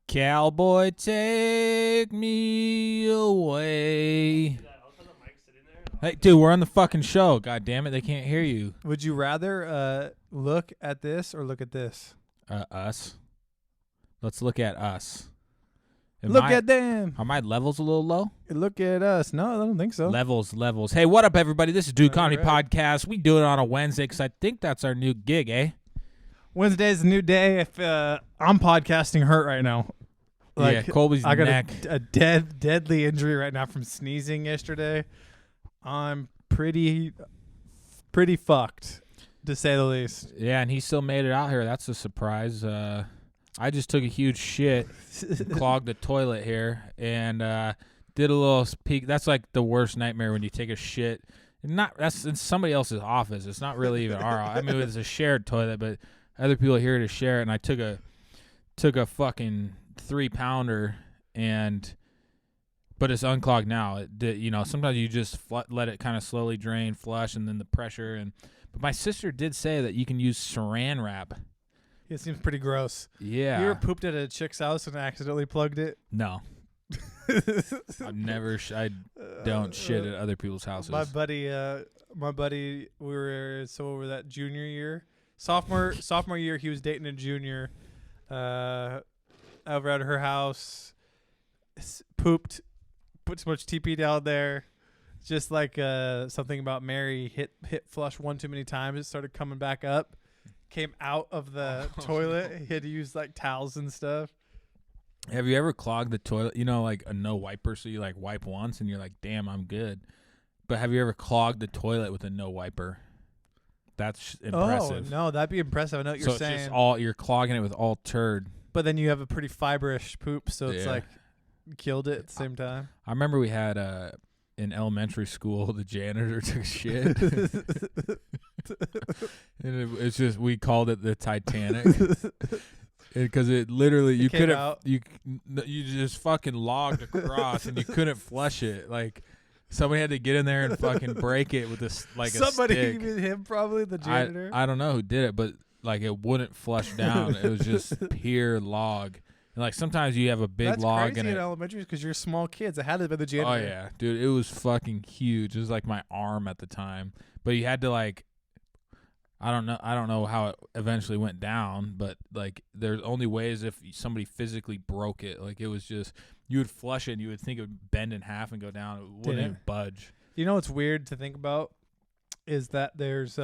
Cowboy, take me away. Hey, dude, we're on the fucking show. God damn it, they can't hear you. Would you rather look at this or look at this? Us. Let's look at us. Look at them. Are my levels a little low? Look at us. No, I don't think so. Levels. Hey, what up, everybody? This is Dude Comedy right. Podcast. We do it on a Wednesday because I think that's our new gig, eh? Wednesday's a new day. If I'm podcasting hurt right now. Yeah, Colby's I got neck. a deadly injury right now from sneezing yesterday. I'm pretty fucked, to say the least. Yeah, and he still made it out here. That's a surprise. I just took a huge shit, clogged the toilet here, and did a little peek. That's like the worst nightmare when you take a shit. That's in somebody else's office. It's not really even our office. I mean, it's a shared toilet, but other people are here to share it. And I took a fucking 3-pounder, but it's unclogged now. Sometimes you just let it kind of slowly drain, flush, and then the pressure. But my sister did say that you can use Saran wrap. It seems pretty gross. Yeah. You ever pooped at a chick's house and accidentally plugged it? No. I've never. I don't shit at other people's houses. My buddy, we were over that junior year, sophomore year. He was dating a junior, over at her house. Pooped, put too much TP down there. Just like something about Mary hit flush one too many times. It started coming back up. Came out of the toilet. He had to use like towels and stuff. Have you ever clogged the toilet? You know, like a no wiper, so you like wipe once and you're like, damn, I'm good. But have you ever clogged the toilet with a no wiper? That's impressive. Oh, no, that'd be impressive. I know what you're saying. It's just you're clogging it with all turd. But then you have a pretty fiberish poop, so it's Yeah. like killed it at the same time. I remember we had in elementary school, the janitor took shit. And it's just, we called it the Titanic. Because it literally, you just fucking logged across and you couldn't flush it. Like, somebody had to get in there and fucking break it with this, like, somebody, a stick. even him, probably the janitor. I don't know who did it, but like it wouldn't flush down. It was just pure log. And like sometimes you have a big log in it. That's crazy in elementary because you're small kids. It had to be the janitor. Oh yeah, dude, it was fucking huge. It was like my arm at the time, but you had to like. I don't know how it eventually went down, but like there's only ways if somebody physically broke it. Like it was just, you would flush it and you would think it would bend in half and go down. It wouldn't even budge. You know what's weird to think about is that there's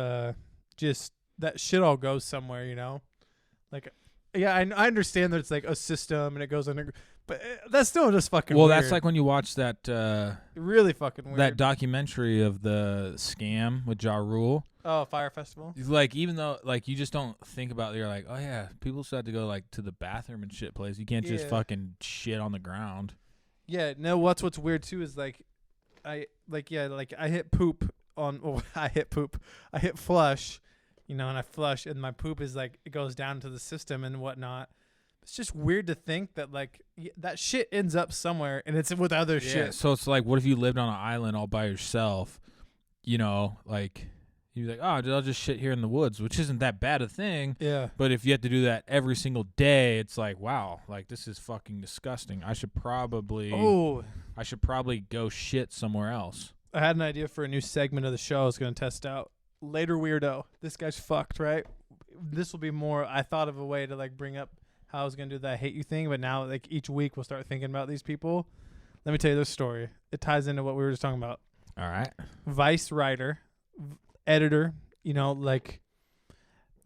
just that shit all goes somewhere, you know? Like, yeah, I understand that it's like a system and it goes under, but that's still just fucking weird. That's like when you watch that really fucking weird. That documentary of the scam with Ja Rule. Oh, Fire Festival. Like, even though, like, you just don't think about it, you're like, oh, yeah, people still have to go, like, to the bathroom and shit place. You can't just fucking shit on the ground. Yeah, no, what's weird, too, is, like, I hit poop I hit flush, you know, and I flush, and my poop is, like, it goes down to the system and whatnot. It's just weird to think that, like, that shit ends up somewhere, and it's with other shit. So it's like, what if you lived on an island all by yourself, you know, like... You're like, oh, I'll just shit here in the woods, which isn't that bad a thing. Yeah. But if you have to do that every single day, it's like, wow, like this is fucking disgusting. I should probably go shit somewhere else. I had an idea for a new segment of the show I was going to test out. Later Weirdo. This guy's fucked, right? This will be more, I thought of a way to like bring up how I was going to do that I hate you thing, but now like each week we'll start thinking about these people. Let me tell you this story. It ties into what we were just talking about. All right. Vice writer. Editor, you know, like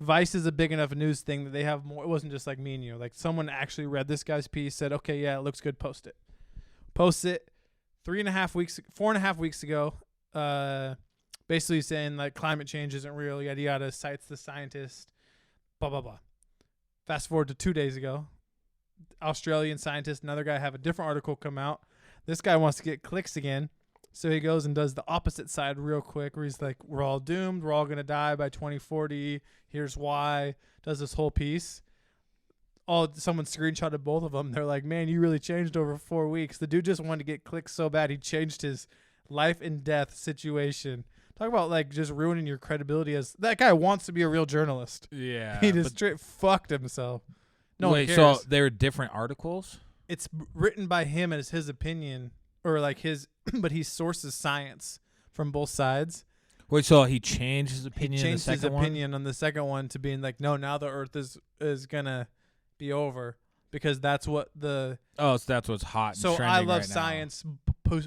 Vice is a big enough news thing that they have more. It wasn't just like me and you. Like someone actually read this guy's piece, said, okay, yeah, it looks good. Post it. 4.5 weeks ago, basically saying like climate change isn't real, yada, yada, cites the scientist, blah, blah, blah. Fast forward to 2 days ago, Australian scientist, another guy have a different article come out. This guy wants to get clicks again. So he goes and does the opposite side real quick where he's like, we're all doomed. We're all going to die by 2040. Here's why. Does this whole piece. Someone screenshotted both of them. They're like, man, you really changed over 4 weeks. The dude just wanted to get clicks so bad. He changed his life and death situation. Talk about like just ruining your credibility as that guy wants to be a real journalist. Yeah. He just straight fucked himself. No one Wait, cares. so they're different articles? It's written by him as his opinion, or like his, but he sources science from both sides. Wait, so he changed his opinion? He changed in the his second one? opinion on the second one to being like, no, now the Earth is gonna be over because that's what the. Oh, so that's what's hot. And So trending I Love right now. Science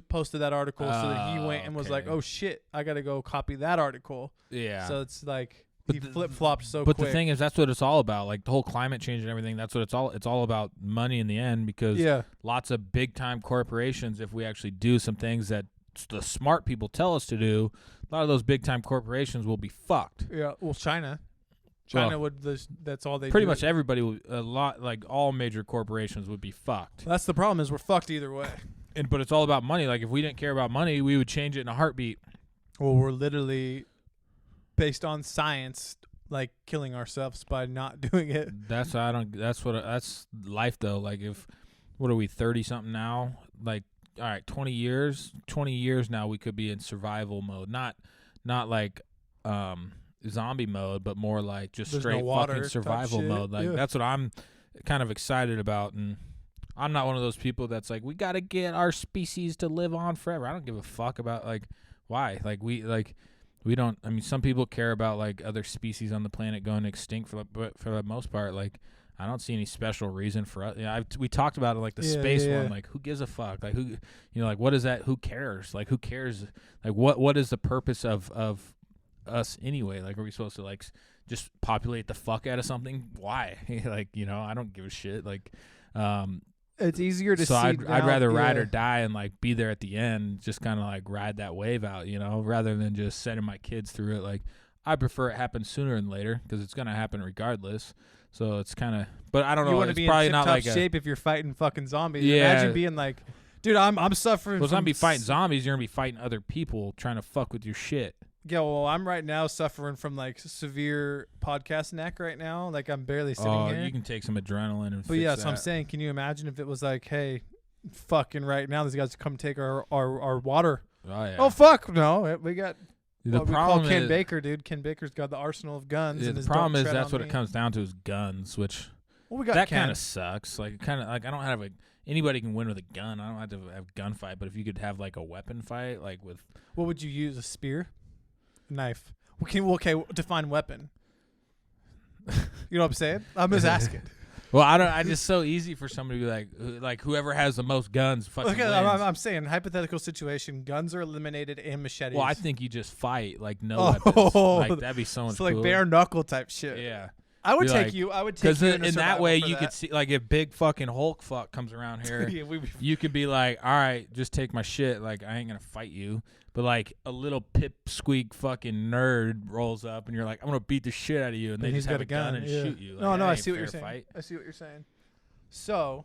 posted that article, so that he went and was like, okay. oh shit, I gotta go copy that article. Yeah. So it's like But he the- flip flopped so But quick. the thing is, that's what it's all about. Like the whole climate change and everything. That's what it's all. It's all about money in the end, because yeah, lots of big time corporations, if we actually do some things that the smart people tell us to do, a lot of those big time corporations will be fucked. yeah. Well, China Well, would. That's all they. Pretty do. much everybody, a lot, like all major corporations would be fucked. That's the problem, is we're fucked either way. But it's all about money. Like if we didn't care about money, we would change it in a heartbeat. Well, we're literally based on science, like killing ourselves by not doing it. That's that's life though. Like if, what are we, 30 something now? Like, all right, 20 years now we could be in survival mode. Not like zombie mode, but more like just There's no straight water fucking type survival shit. mode. Like Yeah. that's what I'm kind of excited about. And I'm not one of those people that's like, we got to get our species to live on forever. I don't give a fuck about like why. We don't. I mean, some people care about like other species on the planet going extinct but for the most part, like I don't see any special reason for us. Yeah, we talked about it, like the space one. Like, who gives a fuck? Like, who, like, what is that? Who cares? Like, who cares? Like, what is the purpose of us anyway? Like, are we supposed to like just populate the fuck out of something? Why? Like, I don't give a shit. Like, It's easier to so see. I'd rather ride or die and like be there at the end, just kind of like ride that wave out, rather than just sending my kids through it. Like, I prefer it happen sooner than later because it's gonna happen regardless. So it's kind of, but I don't know. You want to It's be probably in not tip-top like shape if you're fighting fucking zombies. Yeah. Imagine being like, dude, I'm suffering. Well, it's from not be fighting zombies. You're gonna be fighting other people trying to fuck with your shit. Yeah, well, I'm right now suffering from like severe podcast neck right now. Like I'm barely sitting Oh, here. you can take some adrenaline and. But fix yeah, so I'm that. saying, can you imagine if it was like, hey, fucking right now, these guys come take our water? Oh yeah. Oh fuck, no, we got. The we call problem Ken is, Baker, dude. Ken Baker's got the arsenal of guns. yeah, and the his problem Don't is Tread that's on what it Me. comes down to is guns, which Well, we got that Ken. kind of sucks. Like, I don't have anybody can win with a gun. I don't have to have gunfight, but if you could have like a weapon fight, like with. What would you use? A spear, a knife? Okay, define weapon. You know what I'm saying? I'm just asking. Well, I don't. I just so easy for somebody to be like whoever has the most guns fucking Look, wins. I'm saying hypothetical situation. Guns are eliminated and machetes. Well, I think you just fight like no Oh. weapons. Like that'd be so much so like cooler. bare knuckle type shit. Yeah, I would Be take like- you. I would take because you in that way you could could see like if big fucking Hulk fuck comes around here, yeah, you could be like, all right, just take my shit. Like I ain't gonna fight you. But like a little pipsqueak fucking nerd rolls up and you're like, I'm gonna beat the shit out of you, and they he's just got have a a gun and yeah. shoot you. Like, No, that I ain't see what you're fair saying. fight. I see what you're saying. So,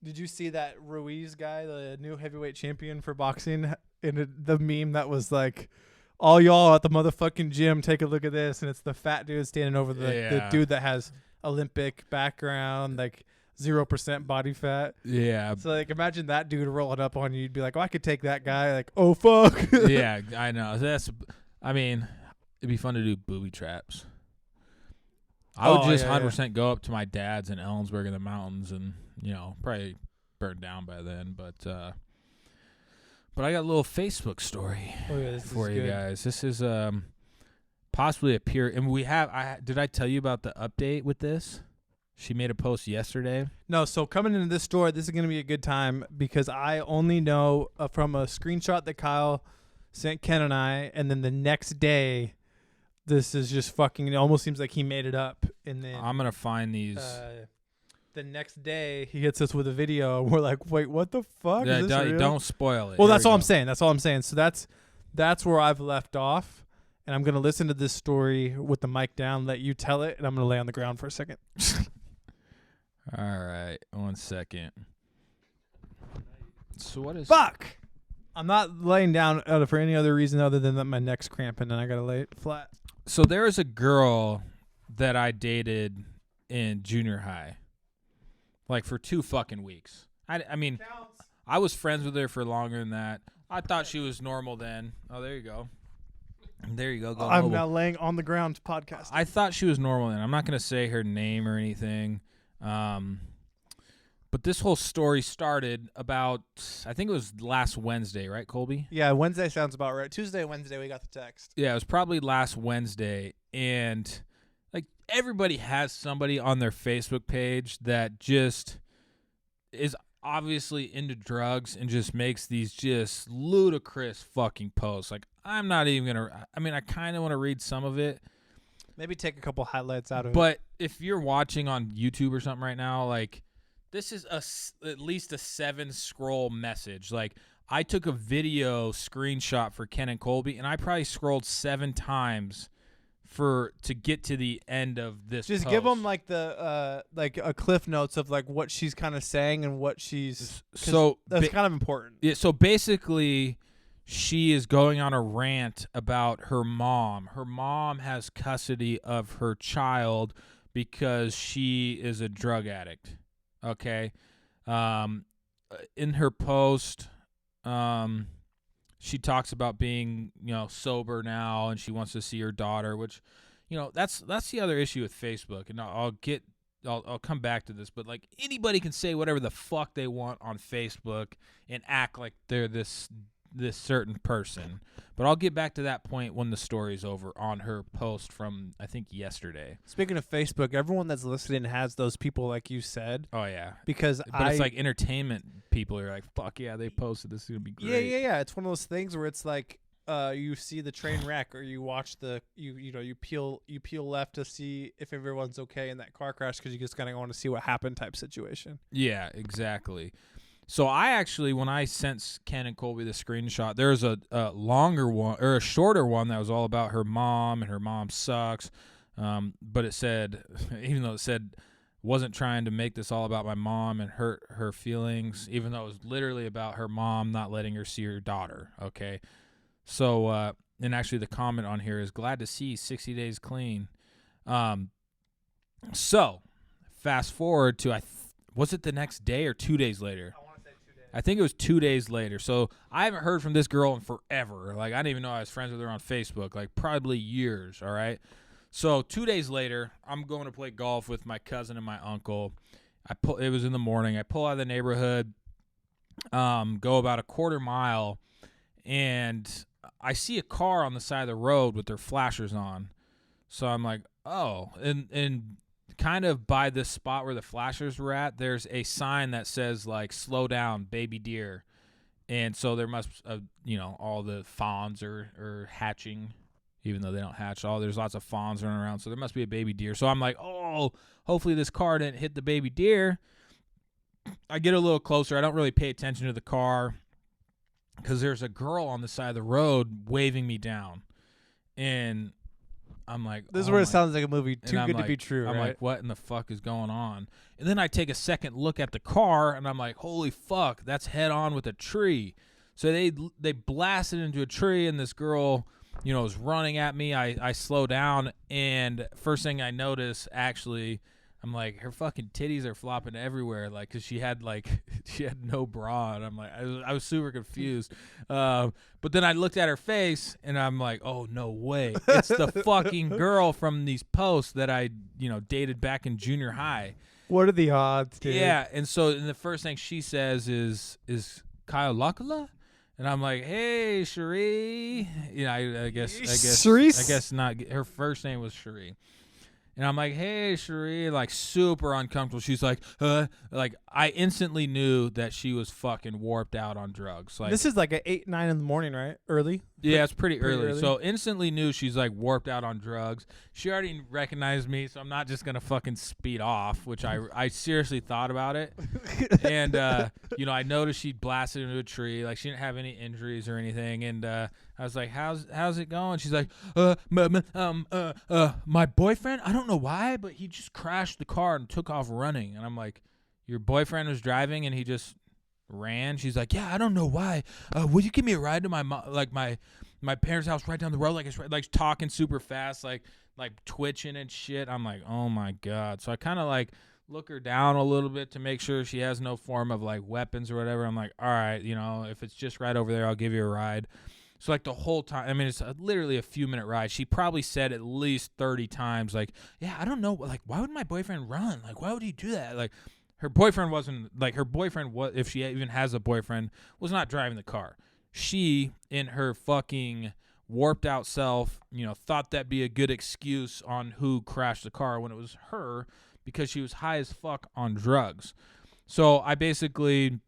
did you see that Ruiz guy, the new heavyweight champion for boxing, in the meme that was like, all y'all at the motherfucking gym, take a look at this, and it's the fat dude standing over the Yeah. dude that has Olympic background, like 0% body fat. Yeah, So like, imagine that dude rolling up on you. You'd be like, oh, I could take that guy. Like, oh fuck. yeah, I know. I mean, it'd be fun to do booby traps. I would Oh, just yeah, 100% go up to my dad's in Ellensburg in the mountains and, probably burn down by then. But I got a little Facebook story Oh yeah, this for is you good. guys. This is possibly a peer. And did I tell you about the update with this? She made a post yesterday. No, so coming into this story, this is going to be a good time because I only know from a screenshot that Kyle sent Ken and I, and then the next day, this is just fucking. It almost seems like he made it up, and then I'm going to find these. the next day he hits us with a video, and we're like, "Wait, what the fuck? Yeah, Is this real?" don't spoil it. Well, Here that's we all I'm go. saying. That's all I'm saying. So that's where I've left off, and I'm gonna listen to this story with the mic down, let you tell it, and I'm gonna lay on the ground for a second. All right, 1 second. So what is? Fuck! I'm not laying down for any other reason other than that my neck's cramping and I gotta lay it flat. So there is a girl that I dated in junior high, like for 2 fucking weeks. I mean, I was friends with her for longer than that. I thought she was normal then. Oh, there you go. There you go. Go I'm mobile. now laying on the ground podcast. I thought she was normal then. I'm not gonna say her name or anything. But this whole story started about, I think it was last Wednesday, right, Colby? Yeah, Wednesday sounds about right. Tuesday, Wednesday, we got the text. Yeah, it was probably last Wednesday, and like everybody has somebody on their Facebook page that just is obviously into drugs and just makes these just ludicrous fucking posts. Like, I'm not even gonna, I mean, I kind of want to read some of it, Maybe take a couple highlights out of it. but if you're watching on YouTube or something right now, like, this is at least a 7 scroll message. Like, I took a video screenshot for Ken and Colby, and I probably scrolled 7 times to get to the end of this. Just post. give them like the like a cliff notes of like what she's kind of saying and what she's. So that's kind of important. Yeah. So basically, she is going on a rant about her mom. Her mom has custody of her child because she is a drug addict. Okay. In her post, she talks about being, sober now, and she wants to see her daughter, which, that's the other issue with Facebook. And I'll come back to this, but like, anybody can say whatever the fuck they want on Facebook and act like they're this certain person. But I'll get back to that point when the story's over on her post from, I think, yesterday. Speaking of Facebook, everyone that's listening has those people like you said. Oh, yeah. Because it's like entertainment people are like, fuck yeah, they posted this. Is going to be great. Yeah. It's one of those things where it's like you see the train wreck, or you watch you peel left to see if everyone's okay in that car crash because you just kind of want to see what happened type situation. Yeah, exactly. So I actually, when I sent Ken and Colby the screenshot, there's a longer one or a shorter one that was all about her mom and her mom sucks. But it said, even though it said wasn't trying to make this all about my mom and hurt her feelings, even though it was literally about her mom not letting her see her daughter. Okay. So, and actually the comment on here is glad to see 60 days clean. So fast forward to, was it the next day or 2 days later? I think it was 2 days later. So I haven't heard from this girl in forever. Like, I didn't even know I was friends with her on Facebook. Like, probably years, all right? So 2 days later, I'm going to play golf with my cousin and my uncle. It was in the morning. I pull out of the neighborhood, go about a quarter mile, and I see a car on the side of the road with their flashers on. So I'm like, oh. And kind of by the spot where the flashers were at, there's a sign that says like slow down baby deer, and so there must all the fawns are hatching, even though they don't hatch. There's lots of fawns running around, so there must be a baby deer. So I'm like, oh, hopefully this car didn't hit the baby deer. I get a little closer. I don't really pay attention to the car because there's a girl on the side of the road waving me down, and I'm like, this is where it sounds like a movie too good to be true. I'm like, what in the fuck is going on? And then I take a second look at the car, and I'm like, holy fuck, that's head on with a tree. So they blasted into a tree, and this girl, was running at me. I slow down, and first thing I notice, actually, I'm like, her fucking titties are flopping everywhere, like, because she had no bra, and I'm like, I was super confused. But then I looked at her face, and I'm like, oh, no way. It's the fucking girl from these posts that I, dated back in junior high. What are the odds, dude? Yeah, and the first thing she says is Kyle Lakala? And I'm like, hey, Cherie. I guess not. Her first name was Cherie. And I'm like, hey, Cherie, like super uncomfortable. She's like, like I instantly knew that she was fucking warped out on drugs. Like, this is like at 8, 9 in the morning, right? Early? Yeah, it's pretty early. So instantly knew she's like warped out on drugs. She already recognized me, so I'm not just gonna fucking speed off, which I seriously thought about it. And I noticed she blasted into a tree. Like, she didn't have any injuries or anything. And I was like, how's it going? She's like, my boyfriend, I don't know why, but he just crashed the car and took off running. And I'm like, your boyfriend was driving and he just ran? She's like, yeah, I don't know why. Will you give me a ride to my parents' house right down the road? Like, it's like talking super fast, like twitching and shit. I'm like, oh my God. So I kind of like look her down a little bit to make sure she has no form of like weapons or whatever. I'm like, all right, if it's just right over there, I'll give you a ride. So like the whole time, I mean, it's literally a few minute ride. She probably said at least 30 times, like, yeah, I don't know, like, why would my boyfriend run? Like, why would he do that? Like, her boyfriend wasn't, like, her boyfriend, if she even has a boyfriend, was not driving the car. She, in her fucking warped out self, thought that'd be a good excuse on who crashed the car when it was her, because she was high as fuck on drugs. So I basically,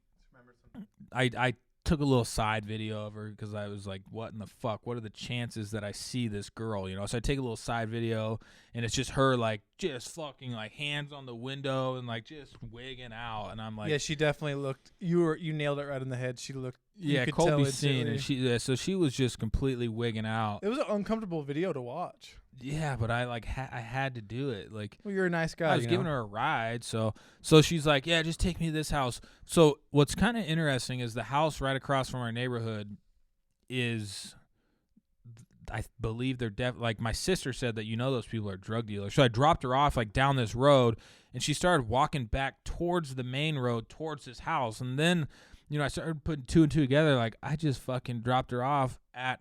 I took a little side video of her because I was like, what in the fuck? What are the chances that I see this girl? So I take a little side video, and it's just her, like, just fucking, like, hands on the window and, like, just wigging out. And I'm like, yeah, she definitely looked. You nailed it right in the head. She looked. Yeah, Colby's seen, and so she was just completely wigging out. It was an uncomfortable video to watch. Yeah, but I I had to do it. Like, well, you're a nice guy. I was giving her a ride, so she's like, yeah, just take me to this house. So what's kind of interesting is the house right across from our neighborhood is, I believe they're like, my sister said that those people are drug dealers. So I dropped her off like down this road, and she started walking back towards the main road towards this house, and then I started putting two and two together. Like, I just fucking dropped her off at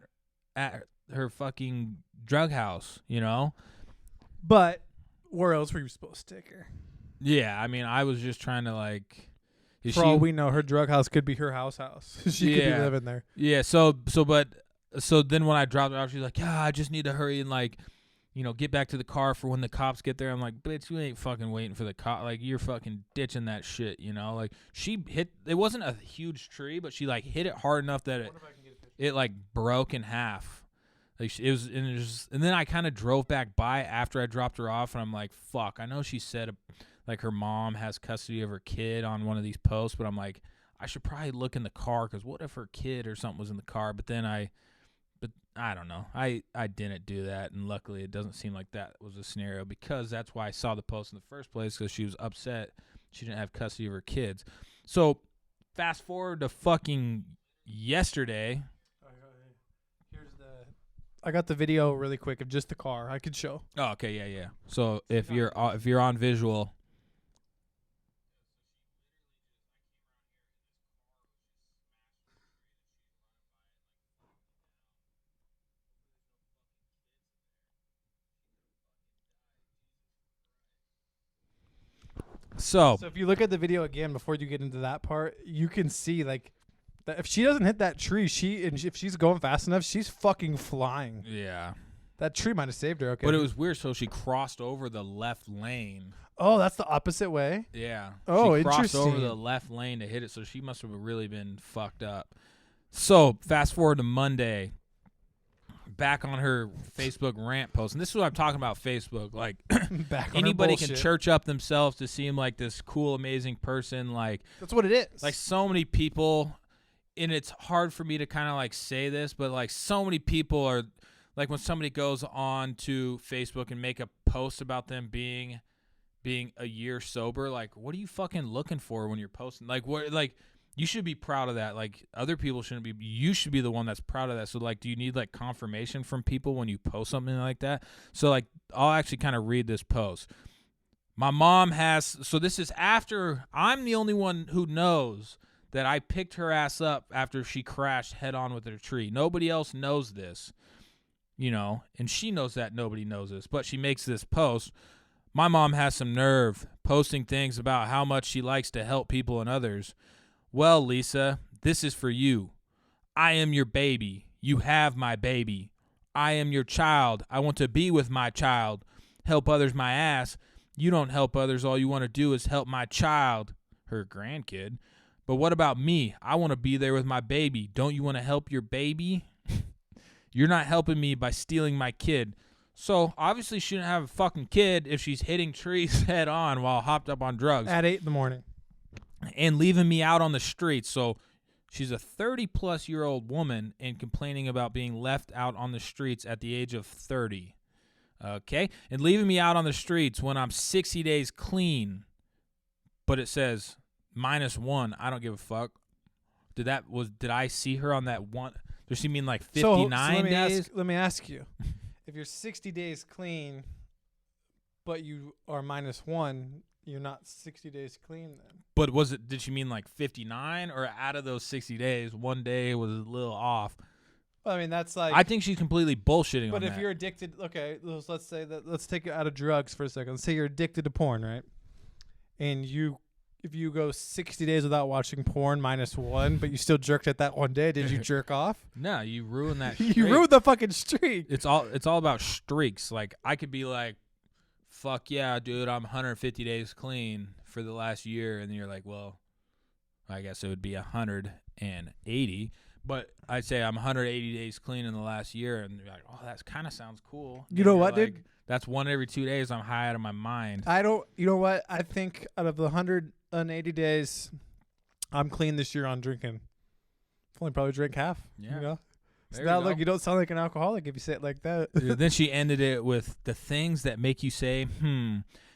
her fucking drug house, But where else were you supposed to take her? Yeah, I mean, I was just trying to, like, for all we know, her drug house could be her house. She could be living there. Yeah. So then when I dropped her off, she's like, yeah, I just need to hurry and, like, get back to the car for when the cops get there. I'm like, bitch, you ain't fucking waiting for the cop. Like, you're fucking ditching that shit, Like, she hit, it wasn't a huge tree, but she, like, hit it hard enough that it like, broke in half. Like, it was, and then I kind of drove back by after I dropped her off, and I'm like, fuck, I know she said, like, her mom has custody of her kid on one of these posts, but I'm like, I should probably look in the car, because what if her kid or something was in the car? But then I don't know. I didn't do that, and luckily it doesn't seem like that was a scenario, because that's why I saw the post in the first place, because she was upset she didn't have custody of her kids. So fast forward to fucking yesterday. I got the video really quick of just the car. I could show. Oh, okay, yeah. So if you're on visual. So if you look at the video again before you get into that part, you can see, like, that if she doesn't hit that tree, if she's going fast enough, she's fucking flying. Yeah. That tree might have saved her. Okay. But it was weird. So she crossed over the left lane. Oh, that's the opposite way? Yeah. Oh, she crossed interesting. over the left lane to hit it, so she must have really been fucked up. So fast forward to Monday. Back on her Facebook rant post, and this is what I'm talking about. Facebook, like, anybody can church up themselves to seem like this cool, amazing person. Like, that's what it is. Like, so many people, and it's hard for me to kind of, like, say this, but, like, so many people are, like, when somebody goes on to Facebook and make a post about them being a year sober, like, what are you fucking looking for when you're posting? Like, what, like, you should be proud of that. Like, other people shouldn't be. You should be the one that's proud of that. So, like, do you need, like, confirmation from people when you post something like that? So, like, I'll actually kind of read this post. My mom has, so this is after, I'm the only one who knows that I picked her ass up after she crashed head on with her tree. Nobody else knows this, and she knows that nobody knows this, but she makes this post. My mom has some nerve posting things about how much she likes to help people and others. Well, Lisa, this is for you. I am your baby. You have my baby. I am your child. I want to be with my child. Help others my ass. You don't help others. All you want to do is help my child, her grandkid. But what about me? I want to be there with my baby. Don't you want to help your baby? You're not helping me by stealing my kid. So, obviously, she shouldn't have a fucking kid if she's hitting trees head on while hopped up on drugs. At 8 in the morning. And leaving me out on the streets. So she's a 30-plus-year-old woman and complaining about being left out on the streets at the age of 30. Okay? And leaving me out on the streets when I'm 60 days clean. But it says -1. I don't give a fuck. Did I see her on that one? Does she mean like 59 days? Let me ask you. If you're 60 days clean, but you are -1, you're not 60 days clean then. But did she mean like 59, or out of those 60 days, one day was a little off? I mean, that's like. I think she's completely bullshitting But on if that. you're addicted, okay, let's say that. Let's take it out of drugs for a second. Let's say you're addicted to porn, right? And if you go 60 days without watching porn -1, but you still jerked at that one day, did you jerk off? No, you ruin that. You streak. ruined the fucking streak. It's all about streaks. Like I could be like, fuck yeah, dude, I'm 150 days clean for the last year, and then you're like, well, I guess it would be 180. But I'd say I'm 180 days clean in the last year, and you're like, oh, that kind of sounds cool. You know You're what, like, dude? That's one every 2 days. I'm high out of my mind. You know what? I think out of the 180 days, I'm clean this year on drinking. I've only probably drank half. Yeah. You know? So There now you go. look, you don't sound like an alcoholic if you say it like that. Then she ended it with the things that make you say,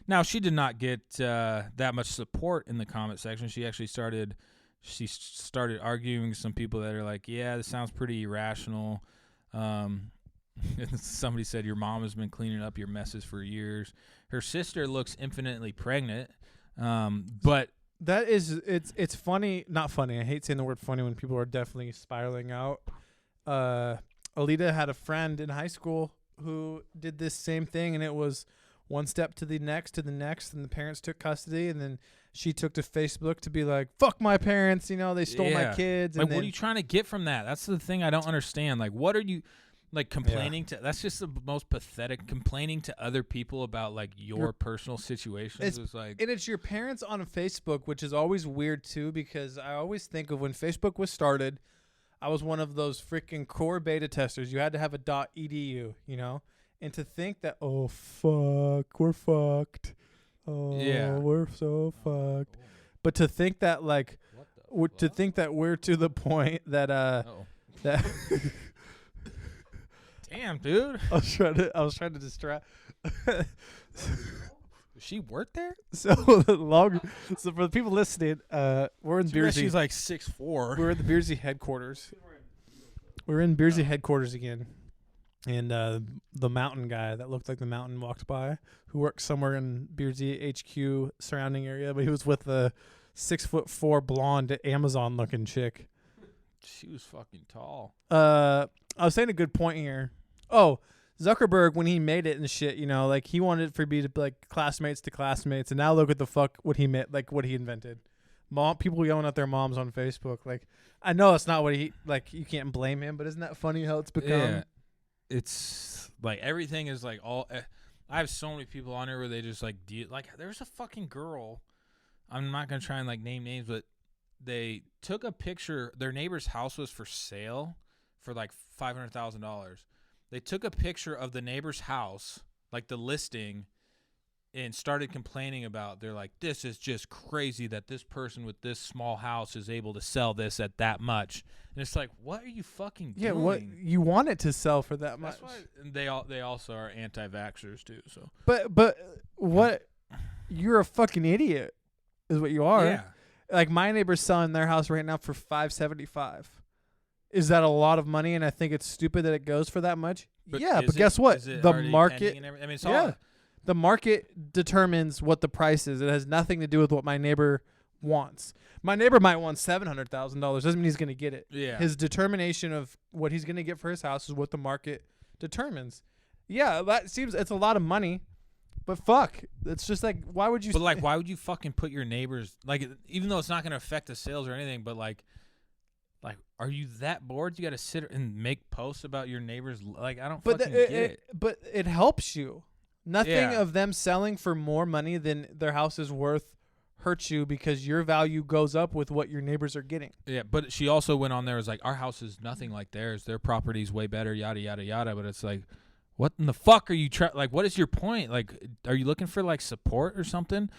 Now, she did not get that much support in the comment section. She actually started arguing with some people that are like, yeah, this sounds pretty irrational. Somebody said, your mom has been cleaning up your messes for years. Her sister looks infinitely pregnant. But That is, it's funny, not funny. I hate saying the word funny when people are definitely spiraling out. Alita had a friend in high school who did this same thing, and it was one step to the next, and the parents took custody, and then she took to Facebook to be like, fuck my parents, you know, they stole my kids. Like, and what are you trying to get from that? That's the thing I don't understand. Like, what are you, like, complaining to? That's just the most pathetic. Complaining to other people about, like, your personal situations is like. And it's your parents on Facebook, which is always weird, too, because I always think of when Facebook was started, I was one of those freaking core beta testers. You had to have a .edu, you know? And to think that, oh, fuck, we're fucked. Oh, Yeah. we're so fucked. But to think that, like, to think that we're to the point that, that Damn, dude. I was trying to distract. Does she work there? So for the people listening, we're in Beersy. She's like 6'4". We're at the Beersy headquarters. We're in Beersy headquarters again. And the mountain guy that looked like the mountain walked by, who works somewhere in Beersy HQ surrounding area, but he was with a 6'4" blonde Amazon looking chick. She was fucking tall. I was saying a good point here. Oh, Zuckerberg, when he made it and shit, you know, like he wanted it for me to be like classmates to classmates, and now look at the fuck what he made, like what he invented. People yelling at their moms on Facebook. Like, I know it's not what he like. You can't blame him, but isn't that funny how it's become? Yeah. It's like everything is like all. I have so many people on here where they just like like. There's a fucking girl. I'm not gonna try and like name names, but they took a picture. Their neighbor's house was for sale for like $500,000. They took a picture of the neighbor's house, like the listing, and started complaining about. They're like, this is just crazy that this person with this small house is able to sell this at that much. And it's like, what are you fucking doing? Yeah, what you want it to sell for that much? That's why they also are anti-vaxxers too. So, but what? You're a fucking idiot, is what you are. yeah, Like my neighbor's selling their house right now for $575. Is that a lot of money? And I think it's stupid that it goes for that much. But guess what? The market. I mean, it's Yeah. all. The market determines what the price is. It has nothing to do with what my neighbor wants. My neighbor might want $700,000. Doesn't mean he's going to get it. Yeah. His determination of what he's going to get for his house is what the market determines. Yeah, it's a lot of money, but fuck, it's just like, why would you? But like, why would you fucking put your neighbors like? Even though it's not going to affect the sales or anything, but like, are you that bored? You got to sit and make posts about your neighbors? Like, I don't fucking get it. But it helps you. Nothing Yeah. of them selling for more money than their house is worth hurts you because your value goes up with what your neighbors are getting. Yeah, but she also went on there was like, our house is nothing like theirs. Their property's way better, yada yada yada. But it's like, what in the fuck are you like? What is your point? Like, are you looking for like support or something?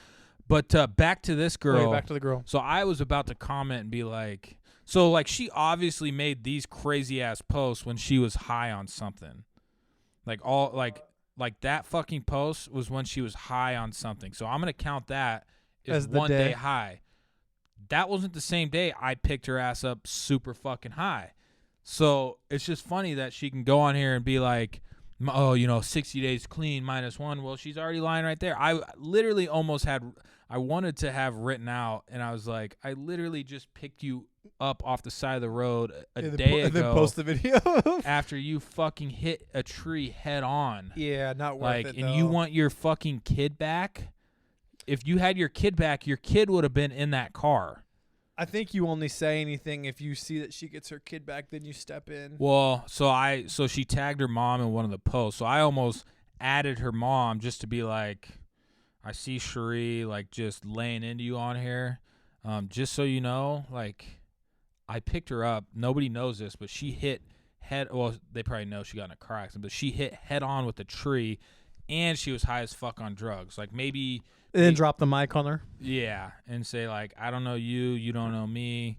But back to this girl. Wait, back to the girl. So I was about to comment and be like, so like she obviously made these crazy ass posts when she was high on something, like all like that fucking post was when she was high on something. So I'm gonna count that as the one day. day high. That wasn't the same day I picked her ass up super fucking high. So it's just funny that she can go on here and be like, oh, 60 days clean -1. Well, she's already lying right there. I literally almost had I wanted to have written out, and I was like, I literally just picked you up off the side of the road a day And then ago post the video. after you fucking hit a tree head on. Yeah, not worth Like, it. and though. you want your fucking kid back? If you had your kid back, your kid would have been in that car. I think you only say anything if you see that she gets her kid back, then you step in. Well, so she tagged her mom in one of the posts. So I almost added her mom just to be like, I see Cherie like just laying into you on here. Just so you know, like I picked her up. Nobody knows this, but she hit head. Well, they probably know she got in a car accident, but she hit head on with the tree, and she was high as fuck on drugs. Like maybe. And then drop the mic on her. Yeah, and say like, I don't know you, you don't know me,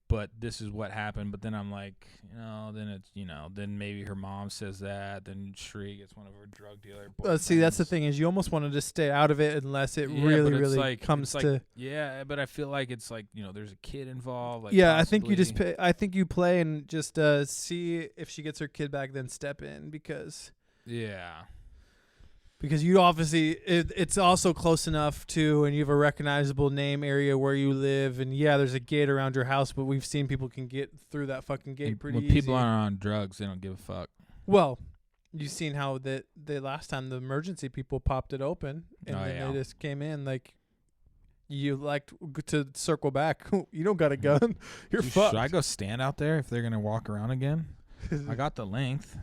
but this is what happened. But then I'm like, then it's, then maybe her mom says that, then Cherie gets one of her drug dealer boyfriends. See, that's the thing is you almost wanted to stay out of it unless it Yeah, really, but it's really like- comes it's to. like, yeah, but I feel like it's like, there's a kid involved. Like Yeah, I think you possibly. just. I think you play and just see if she gets her kid back, then step in because Yeah. you obviously it's also close enough to, and you have a recognizable name area where you live, and yeah, there's a gate around your house, but we've seen people can get through that fucking gate pretty When easy. people aren't on drugs, they don't give a fuck. Well, you've seen how the last time the emergency people popped it open, and Oh, then yeah. they just came in like. You like to circle back. You don't got a gun. You're Should fucked. I go stand out there if they're gonna walk around again? I got the length.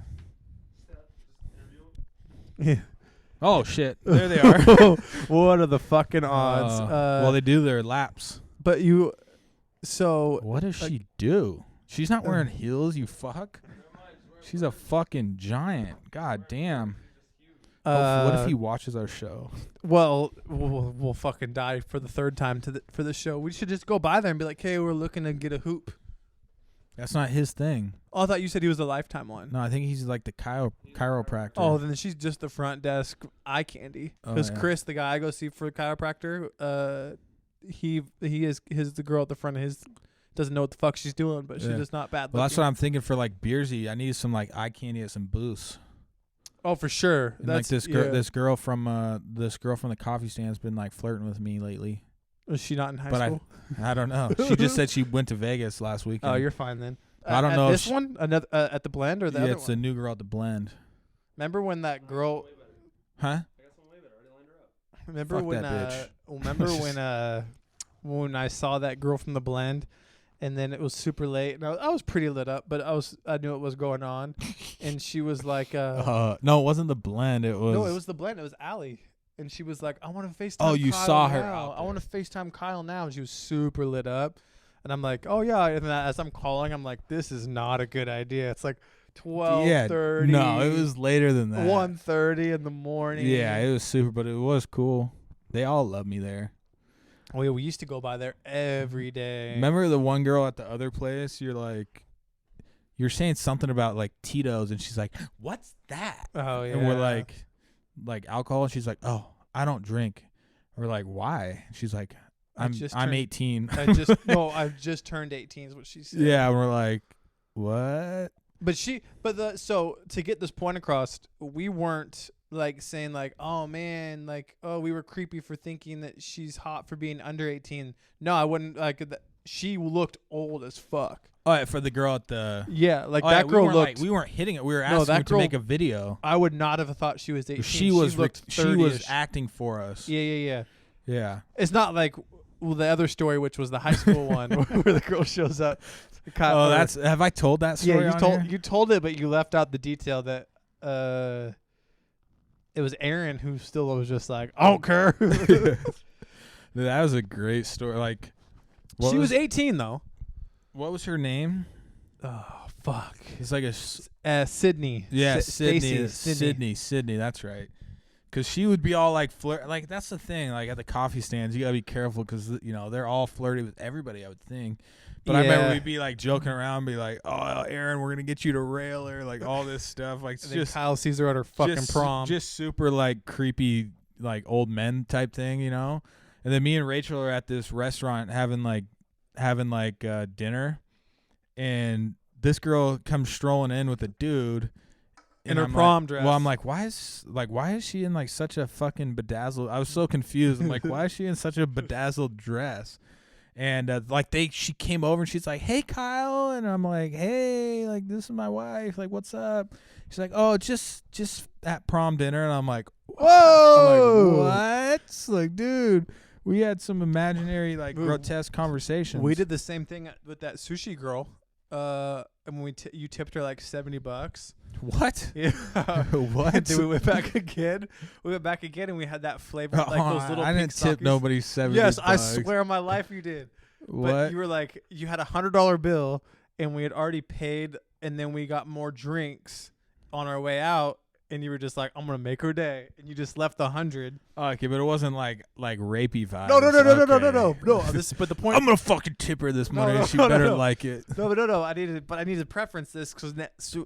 Yeah. Oh shit! There they are. What are the fucking odds? Well, they do their laps. But you, so What does like- she do? She's not wearing heels, you fuck. She's a fucking giant. God damn. What if he watches our show? Well, we'll fucking die for the third time for the show. We should just go by there and be like, hey, we're looking to get a hoop. That's not his thing. Oh, I thought you said he was the Lifetime one. No, I think he's like the chiropractor. Oh, then she's just the front desk eye candy. Oh, Because yeah. Chris, the guy I go see for the chiropractor, he is the girl at the front of his doesn't know what the fuck she's doing, but she's Yeah. just not bad. Well, that's what looking. I'm thinking for like Beersy. I need some like eye candy at some booths. Oh, for sure. And like That's this girl from the coffee stand's been like flirting with me lately. Was she not in high But school? I don't know. She just said she went to Vegas last weekend. Oh, you're fine then. I don't at know if This she- one, another at the blend or the yeah, other it's one. the new girl at the blend. Remember when that girl? Huh? Remember Fuck when? that bitch. Remember when I saw that girl from the blend, and then it was super late, and I was pretty lit up, but I knew what was going on, and she was like, No, it wasn't the blend. It was. no, it was the blend. It was Allie. And she was like, I want to FaceTime Oh, you Kyle saw her now. out I want there. to FaceTime Kyle now. And she was super lit up. And I'm like, oh, yeah. And then as I'm calling, I'm like, this is not a good idea. It's like 12:30. No, it was later than that. 1:30 in the morning. Yeah, it was super, but it was cool. They all love me there. Oh, yeah, we used to go by there every day. Remember the one girl at the other place? You're saying something about like Tito's, and she's like, "What's that?" Oh, yeah. And we're like alcohol. And she's like, "Oh, I don't drink." We're like, "Why?" And she's like, I'm just I'm turned- 18. I've just turned 18 is what she said. Yeah, and we're like, "What?" So to get this point across, we weren't like saying like, oh man, like, oh, we were creepy for thinking that she's hot for being under 18. No, I wouldn't like. She looked old as fuck. Oh, yeah, for the girl at the. Yeah, like Oh, that yeah, girl we weren't, looked. we weren't hitting it. We were No, asking that her to girl- make a video. I would not have thought she was 18. She was looked she was 30-ish. acting for us. Yeah. Yeah. It's not like the other story, which was the high school one, where the girl shows up. Oh, have I told that story? Yeah, on here? you told it, but you left out the detail that it was Aaron who still was just like, I don't care. That was a great story. Like, She was 18 though. what was her name? Oh fuck. It's like Sydney. yeah, Stacey. Sydney. That's right. Because she would be all like flirt. Like that's the thing. Like at the coffee stands, you gotta be careful because they're all flirty with everybody. I would think. But I remember Yeah. we'd be like joking around, be like, "Oh, Aaron, we're gonna get you to rail her," like all this stuff. Like it's And then just Kyle sees her at her fucking prom. just super like creepy, like old men type thing, And then me and Rachel are at this restaurant having dinner, and this girl comes strolling in with a dude, In her I'm prom like, dress. Well, I'm like, why is she in like such a fucking bedazzled? I was so confused. I'm like, why is she in such a bedazzled dress? And she came over and she's like, "Hey, Kyle," and I'm like, "Hey, like this is my wife. Like, what's up?" She's like, "Oh, just at prom dinner," and I'm like, whoa, I'm like, what? Like, dude, we had some imaginary like grotesque conversations. We did the same thing with that sushi girl. And when you tipped her like $70. What? Yeah. What? Then we went back again. And we had that flavor, like those little. I didn't tip Sakis. nobody $70. Yes, I swear on my life you did. What? But you were like, you had $100 bill, and we had already paid, and then we got more drinks on our way out. And you were just like, I'm gonna make her day, and you just left 100. Okay, but it wasn't like rapey vibes. No. Okay. But the point. I'm gonna fucking tip her this money. No, She no, better no. like it. No. I needed to preference this because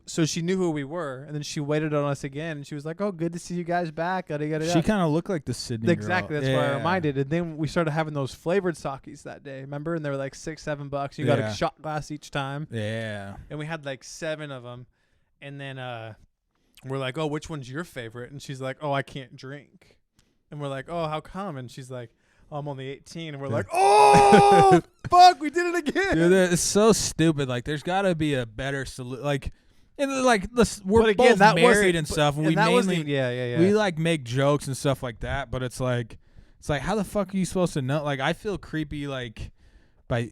so she knew who we were, and then she waited on us again, and she was like, "Oh, good to see you guys back." Yada, yada, She yada. kind of looked like the Sydney Exactly. girl. That's why I Yeah. reminded. And then we started having those flavored sakis that day. Remember? And they were like $6-7. You got Yeah. a shot glass each time, Yeah. and we had like 7 of them. And then we're like, "Oh, which one's your favorite?" And she's like, "Oh, I can't drink." And we're like, "Oh, how come?" And she's like, "Oh, I'm only 18." And we're like, "Oh, fuck, we did it again." Dude, it's so stupid. Like, there's got to be a better solution. Like, and like, we're But again, both that wasn't- married and stuff. And we that wasn't mainly, even- yeah. we like make jokes and stuff like that. But it's like, how the fuck are you supposed to know? Like, I feel creepy, like, by,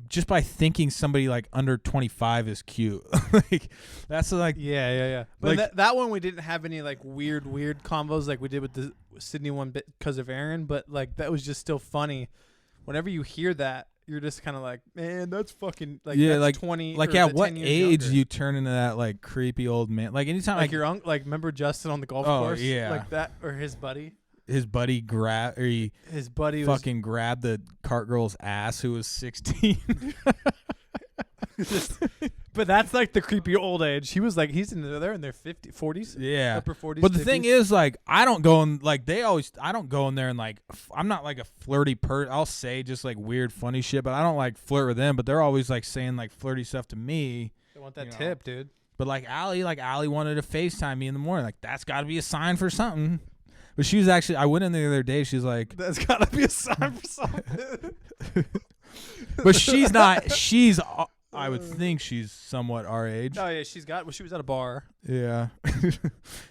just by thinking somebody like under 25 is cute. Like, that's like, Yeah. But Like- that one we didn't have any like weird combos like we did with the Sydney one bit because of Aaron. But like that was just still funny. Whenever you hear that, you're just kind of like, man, that's fucking like Yeah, that's like- 20. like or at the what 10 years age younger. you turn into that like creepy old man? Like anytime like your uncle, like remember Justin on the golf Oh, course, yeah. like that, or his buddy. his buddy His buddy fucking grabbed the cart girl's ass who was 16. was. But that's like the creepy old age. He was like, they're in their 40s, Yeah. upper 40s. But the 50s. thing is, like, I don't go in, like, I don't go in there and, like, I'm not, like, a flirty person. I'll say just, like, weird, funny shit, but I don't, like, flirt with them. But they're always, like, saying, like, flirty stuff to me. they want that you know. tip, dude. But, like, Allie wanted to FaceTime me in the morning. Like, that's got to be a sign for something. But she was actually, I went in there the other day. She's like, That's gotta be a sign for something. but she's not, I would think she's somewhat our age. Oh yeah, she was at a bar. Yeah.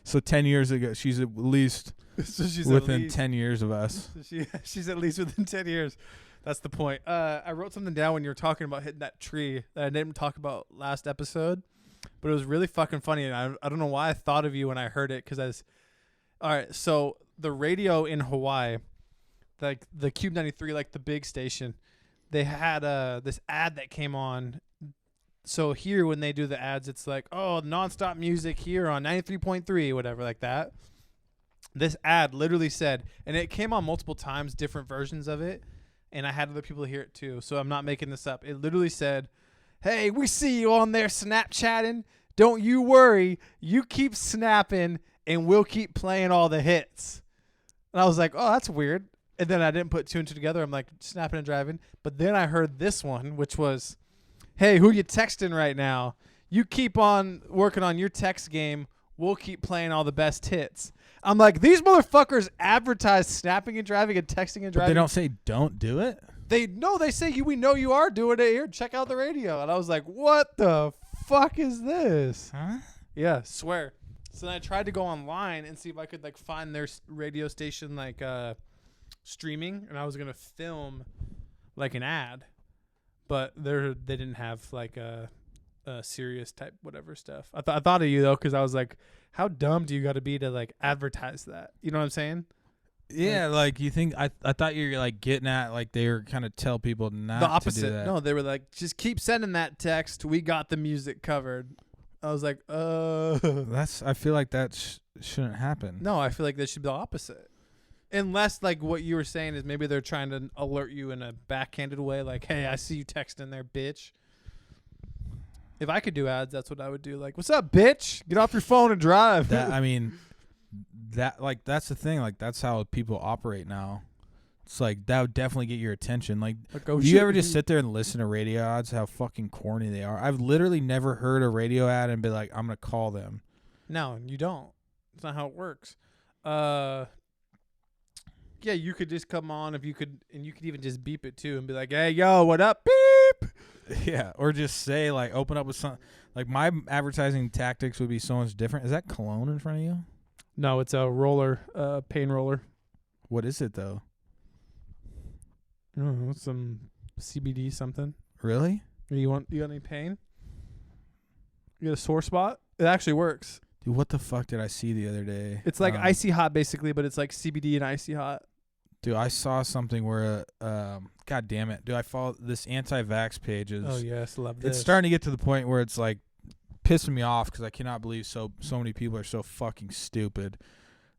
So 10 years ago, she's at least So she's within 10 years of us. She's at least within 10 years. That's the point. I wrote something down when you were talking about hitting that tree that I didn't talk about last episode, but it was really fucking funny. And I don't know why I thought of you when I heard it. All right, so the radio in Hawaii, like the Cube 93, like the big station, they had this ad that came on. So here when they do the ads, it's like, oh, nonstop music here on 93.3, whatever, like that. This ad literally said, and it came on multiple times, different versions of it, and I had other people hear it too, so I'm not making this up. It literally said, hey, we see you on there Snapchatting. Don't you worry. You keep snapping, and we'll keep playing all the hits. And I was like, oh, that's weird. And then I didn't put 2 and 2 together. I'm like, snapping and driving. But then I heard this one, which was, hey, who you texting right now? You keep on working on your text game. We'll keep playing all the best hits. I'm like, these motherfuckers advertise snapping and driving and texting and But driving. they don't say don't do it. They say we know you are doing it here. Check out the radio. And I was like, what the fuck is this? Huh? Yeah, swear. So then I tried to go online and see if I could like find their radio station like streaming, and I was gonna film like an ad, but they didn't have like a serious type whatever stuff. I thought of you though, because I was like, how dumb do you got to be to like advertise that? You know what I'm saying? Yeah, like you think I thought you were like getting at like they were kind of tell people not The to opposite. do that. No, they were like, just keep sending that text. We got the music covered. I was like, I feel like that shouldn't happen. No, I feel like that should be the opposite. Unless, like, what you were saying is maybe they're trying to alert you in a backhanded way, like, hey, I see you texting there, bitch. If I could do ads, that's what I would do. Like, what's up, bitch? Get off your phone and drive. I mean, that's the thing. Like, that's how people operate now. It's like that would definitely get your attention. Like, oh, do you ever just sit there and listen to radio ads? How fucking corny they are. I've literally never heard a radio ad and be like, I'm gonna call them. No, you don't. It's not how it works. Yeah, you could just come on if you could, and you could even just beep it too and be like, "Hey, yo, what up, beep?" Yeah, or just say like open up with some like my advertising tactics would be so much different. Is that cologne in front of you? No, it's a roller, pain roller. What is it though? I don't know, some CBD something. Really? You got any pain? You got a sore spot? It actually works. Dude, what the fuck did I see the other day? It's like icy hot basically, but it's like CBD and icy hot. Dude, I saw something where god damn it. Dude, I follow this anti-vax page is Oh yes, love this. it's starting to get to the point where it's like pissing me off because I cannot believe so many people are so fucking stupid.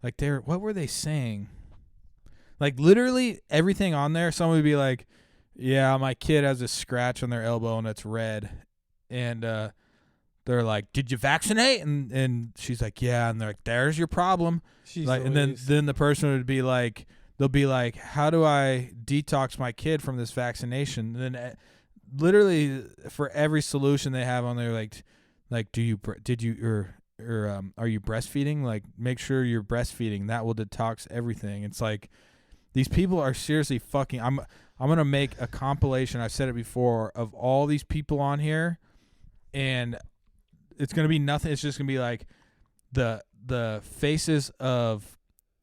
Like what were they saying? Like literally everything on there, someone would be like, yeah, my kid has a scratch on their elbow and it's red. And they're like, did you vaccinate? And she's like, yeah. And they're like, there's your problem. Jeez Like, and then the person would be like, they'll be like, how do I detox my kid from this vaccination? And then literally for every solution they have on there, like are you breastfeeding? Like, make sure you're breastfeeding. That will detox everything. It's like these people are seriously fucking. I'm gonna make a compilation. I've said it before of all these people on here, and it's gonna be nothing. It's just gonna be like the faces of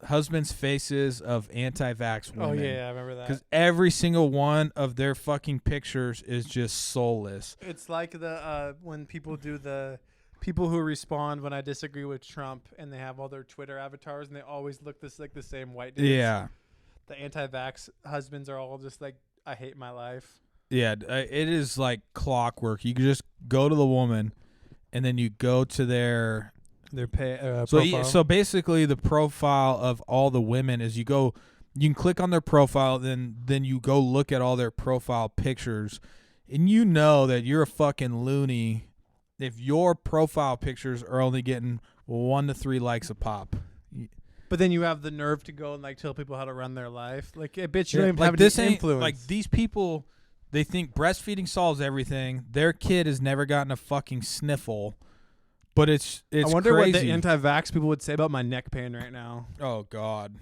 husbands' faces of anti-vax women. Oh yeah, I remember that. Because every single one of their fucking pictures is just soulless. It's like the when people do the people who respond when I disagree with Trump, and they have all their Twitter avatars, and they always look like the same white dudes. Yeah. The anti-vax husbands are all just like, I hate my life. Yeah, it is like clockwork. You can just go to the woman, and then you go to their profile. So basically, the profile of all the women is you can click on their profile, then you go look at all their profile pictures, and you know that you're a fucking loony if your profile pictures are only getting 1 to 3 likes a pop. But then you have the nerve to go and like tell people how to run their life. Like, bitch, you don't even like have this any ain't influence. like these people. They think breastfeeding solves everything. Their kid has never gotten a fucking sniffle, but it's I wonder crazy. what the anti-vax people would say about my neck pain right now. Oh God,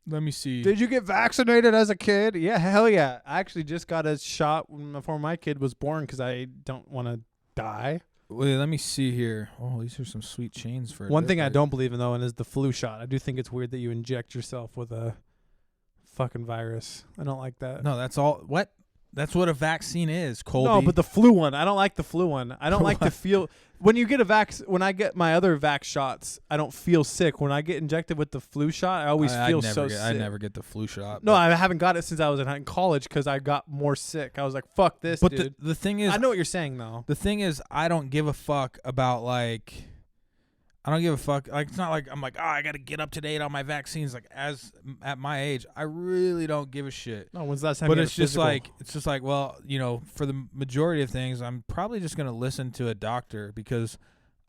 let me see. Did you get vaccinated as a kid? Yeah, hell yeah. I actually just got a shot before my kid was born because I don't want to die. Wait, let me see here. Oh, these are some sweet chains for One thing I don't believe in though, and is the flu shot. I do think it's weird that you inject yourself with a fucking virus. I don't like that. No, that's all. What? That's what a vaccine is, Colby. No, but the flu one. I don't like the flu one. I don't like to feel when you get when I get my other vax shots, I don't feel sick. When I get injected with the flu shot, I always feel so sick. I never get the flu shot. No, I haven't got it since I was in college because I got more sick. I was like, fuck this, but dude. the thing is, I know what you're saying though. The thing is, I don't give a fuck about like. I don't give a fuck. Like, it's not like I'm like, oh, I got to get up to date on my vaccines. Like, at my age, I really don't give a shit. No, when's the last time? But you it's had a physical? just like, well, you know, for the majority of things, I'm probably just gonna listen to a doctor because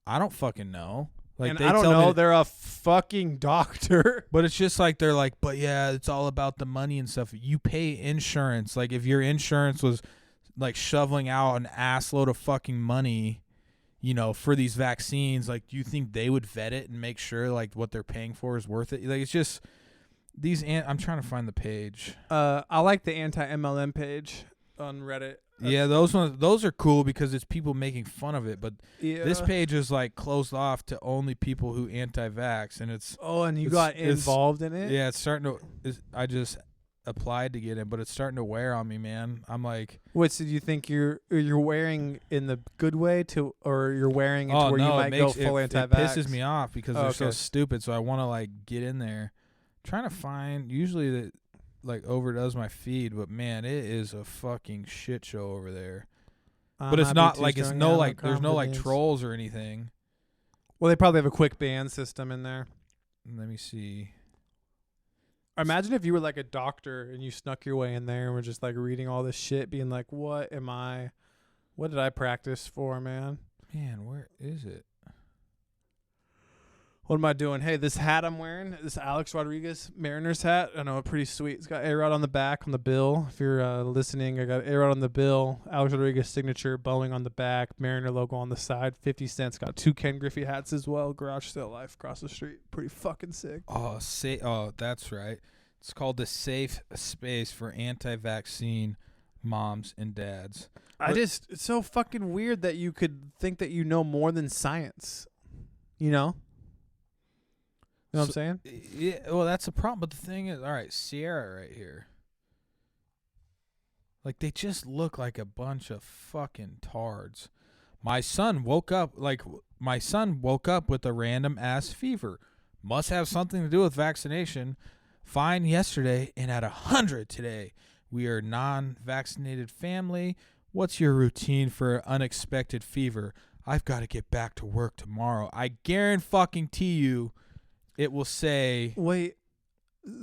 I don't fucking know. Like, and they I don't tell know. me They're a fucking doctor. but it's just like they're like, but yeah, it's all about the money and stuff. You pay insurance. Like, if your insurance was like shoveling out an ass load of fucking money, you know, for these vaccines, like, do you think they would vet it and make sure like what they're paying for is worth it? Like, it's just these. I'm trying to find the page. I like the anti-MLM page on Reddit. Yeah, those are cool because it's people making fun of it. But Yeah. this page is like closed off to only people who anti-vax, and it's and you it's- got it's- involved in it. yeah, it's starting to. I just applied to get in, but it's starting to wear on me, man. I'm like, What? So do you think you're wearing in the good way or you're wearing it to oh where no, you might go full it anti-vax? pisses me off because they're so Okay. stupid. So I want to like get in there, trying to find. Usually that like overdoes my feed, but man, it is a fucking shit show over there. But it's not like it's no like there's no like trolls or anything. Well, they probably have a quick ban system in there. Let me see. Imagine if you were like a doctor and you snuck your way in there and were just like reading all this shit, being like, what did I practice for, man? Man, where is it? What am I doing? Hey, this hat I'm wearing, this Alex Rodriguez Mariners hat. I know, pretty sweet. It's got A-Rod on the back, on the bill. If you're listening, I got A-Rod on the bill, Alex Rodriguez signature, Boeing on the back, Mariner logo on the side. 50 cents. Got 2 Ken Griffey hats as well. Garage sale life across the street. Pretty fucking sick. Oh, that's right. It's called the Safe Space for Anti-Vaccine Moms and Dads. It's so fucking weird that you could think that you know more than science. You know? You know what I'm saying? Yeah, well, that's the problem. But the thing is, all right, Sierra right here. Like, they just look like a bunch of fucking tards. My son woke up with a random ass fever. Must have something to do with vaccination. Fine yesterday and at 100 today. We are non-vaccinated family. What's your routine for unexpected fever? I've got to get back to work tomorrow. I guarantee you it will say... Wait,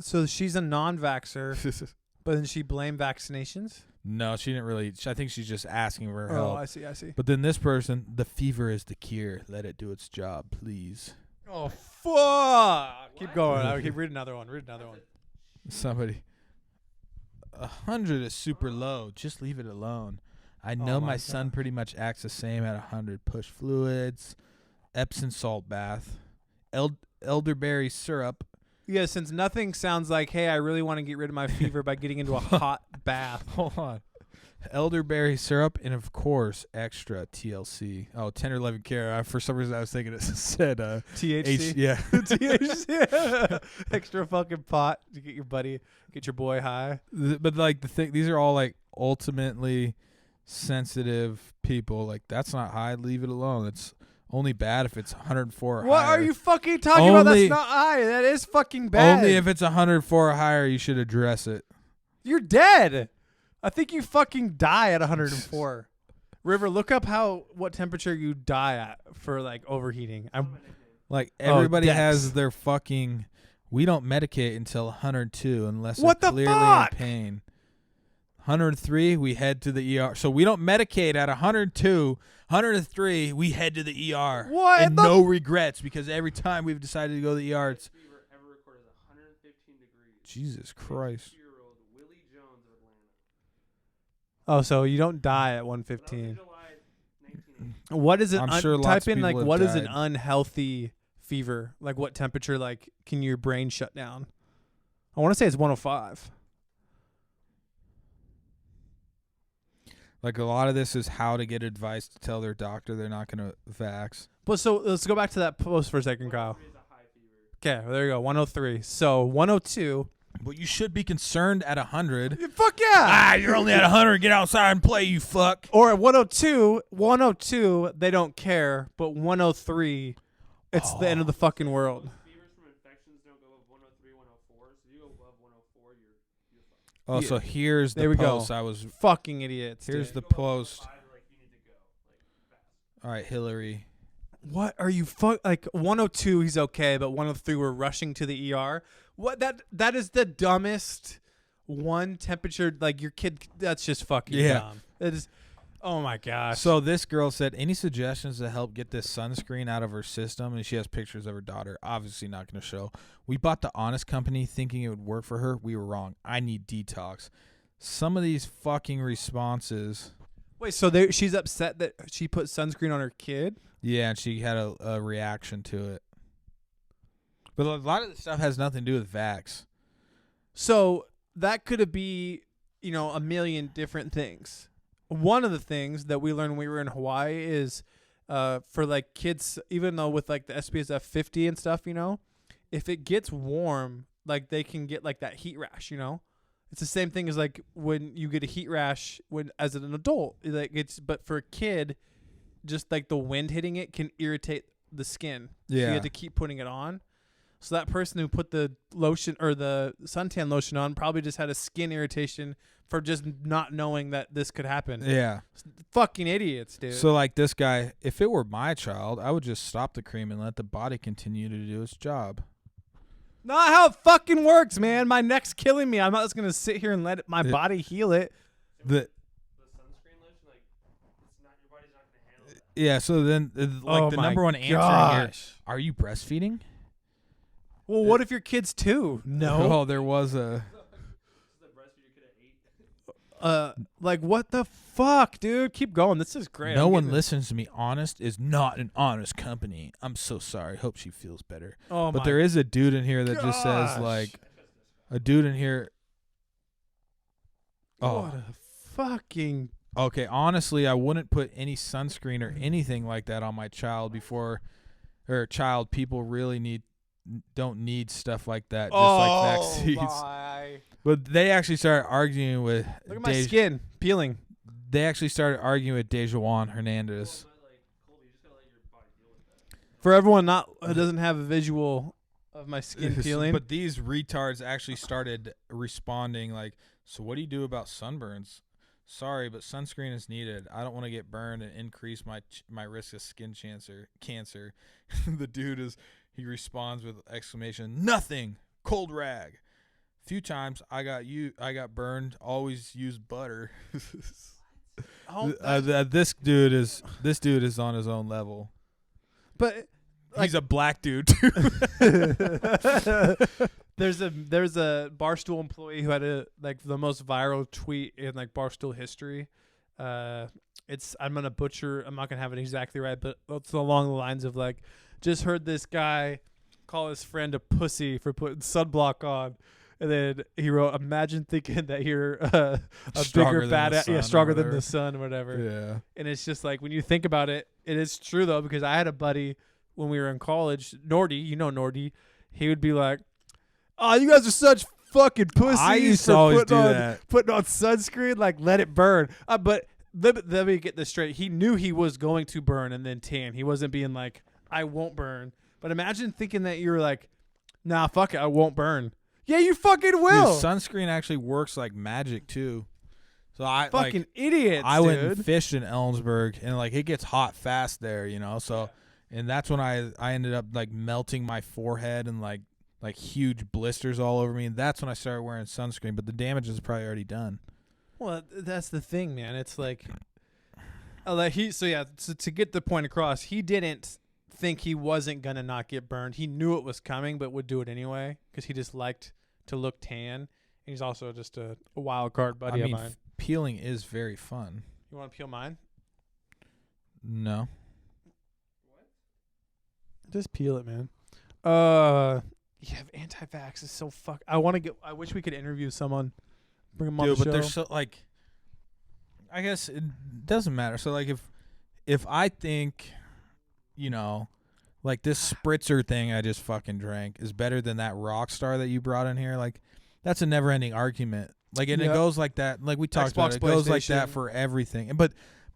so she's a non-vaxxer, but then she blamed vaccinations? No, she didn't really. I think she's just asking for help. Oh, I see. But then this person, the fever is the cure. Let it do its job, please. Oh, fuck. Keep going. I'll keep reading another one. Somebody. 100 is super low. Just leave it alone. I know my son pretty much acts the same at 100. Push fluids, Epsom salt bath, elderberry syrup. Yeah, since nothing sounds like, hey, I really want to get rid of my fever by getting into a hot bath. Hold on. Elderberry syrup and, of course, extra TLC. Oh, 10 or 11 care. For some reason, I was thinking it said THC. Yeah. THC. Extra fucking pot to get your boy high. But, like, these are all, like, ultimately sensitive people. Like, that's not high. Leave it alone. It's only bad if it's 104 or what higher. are you fucking talking about? That's not high. That is fucking bad. Only if it's 104 or higher, you should address it. You're dead. I think you fucking die at 104. River, look up what temperature you die at for like overheating. Like everybody Dex. has their fucking. We don't medicate until 102 unless What they're the clearly fuck? in pain. 103, we head to the ER. So we don't medicate at 102. 103, we head to the ER. What? And no regrets because every time we've decided to go to the ER, it's. Fever ever recorded is 115 degrees. Jesus Christ. 2-year-old Willie Jones of Atlanta. Oh, so you don't die at 115. July 1980. What is it? I'm sure lots type of in people like have what is an died. unhealthy fever? Like what temperature? Like can your brain shut down? I want to say it's 105. Like a lot of this is how to get advice to tell their doctor they're not going to vax. But so let's go back to that post for a second, Kyle. 103 is a high fever. Okay, well, there you go. 103. So 102. But you should be concerned at 100. Fuck yeah! You're only at 100. Get outside and play, you fuck. Or at 102, they don't care. But 103, it's the end of the fucking world. Fevers from infections don't go above 103, 104. So if you go above 104, you're fucked. Oh, Yeah. so here's There the we go. post. I was. Fucking idiots. Here's dude. the If you go above post. 105, like you need to go. Like fast. All right, Hillary. What are you like 102 he's okay, but 103 we're rushing to the ER. What that is the dumbest one temperature like your kid that's just fucking dumb. It is oh my gosh. So this girl said, any suggestions to help get this sunscreen out of her system? And she has pictures of her daughter. Obviously not going to show. We bought the Honest Company thinking it would work for her. We were wrong. I need detox. Some of these fucking responses. Wait, so she's upset that she put sunscreen on her kid? Yeah, and she had a reaction to it. But a lot of this stuff has nothing to do with vax. So that could be, a million different things. One of the things that we learned when we were in Hawaii is for like kids, even though with like the SPSF 50 and stuff, if it gets warm, like they can get like that heat rash, It's the same thing as like when you get a heat rash as an adult. Like but for a kid, just like the wind hitting it can irritate the skin. So you Yeah. have to keep putting it on. So that person who put the lotion or the suntan lotion on probably just had a skin irritation for just not knowing that this could happen. Yeah. Fucking idiots, dude. So like this guy, if it were my child, I would just stop the cream and let the body continue to do its job. Not how it fucking works, man. My neck's killing me. I'm not just going to sit here and let my body heal it. The The sunscreen lotion, like it's not your body's not gonna handle that. Yeah, so then the number one answer here, are you breastfeeding? Well, what if your kid's 2? No. Oh, there was a. Like what the fuck, dude? Keep going. This is great. No I'm one getting- listens to me. Honest is not an honest company. I'm so sorry. Hope she feels better. Oh But my there is a dude in here that just says gosh. like, a dude in here. Oh, What a fucking okay. Honestly, I wouldn't put any sunscreen or anything like that on my child before, or child. People really don't need stuff like that. Just like vaccines. My. But they actually started arguing with. Look at my skin peeling. They actually started arguing with Dejuan Hernandez. For everyone who doesn't have a visual of my skin peeling, But these retards actually started responding like, so what do you do about sunburns? Sorry, but sunscreen is needed. I don't want to get burned and increase my risk of skin cancer. The dude he responds with exclamation, nothing, cold rag. Few times I got burned. Always use butter. This dude is on his own level. but He's a black dude too. there's a Barstool employee who had the most viral tweet in like Barstool history. I'm gonna butcher. I'm not gonna have it exactly right, but it's along the lines of like, just heard this guy call his friend a pussy for putting sunblock on. And then he wrote, imagine thinking that you're a Stronger bigger than the badass. sun Yeah, or stronger than whatever. the sun or whatever. Yeah. And it's just like, when you think about it, it is true, though, because I had a buddy when we were in college, Nordy, you know Nordy. He would be like, oh, you guys are such fucking pussies. I used for to always putting do on, that. Putting on sunscreen, like, let it burn. But let me get this straight. He knew he was going to burn and then tan. He wasn't being like, I won't burn. But imagine thinking that you're like, nah, fuck it, I won't burn. Yeah, you fucking will. Dude, sunscreen actually works like magic too. So I fucking idiots, I went dude. and fished in Ellensburg, and like it gets hot fast there, you know. So, and that's when I ended up like melting my forehead and like huge blisters all over me, and that's when I started wearing sunscreen. But the damage is probably already done. Well, that's the thing, man. It's like, so to get the point across, he didn't think he wasn't gonna not get burned. He knew it was coming, but would do it anyway because he just liked to look tan. And he's also just a wild card buddy I mean, of mine. peeling is very fun. You want to peel mine? No. Just peel it, man. Yeah, anti-vax is so fuck. I wish we could interview someone. Bring them on Dude, the but show. there's so like, I guess it doesn't matter. So like if I think, you know, like this spritzer thing I just fucking drank is better than that Rockstar that you brought in here, like that's a never-ending argument. Like, and it Yep. goes like that. Like we talked about, Xbox, it goes like that PlayStation. for everything. But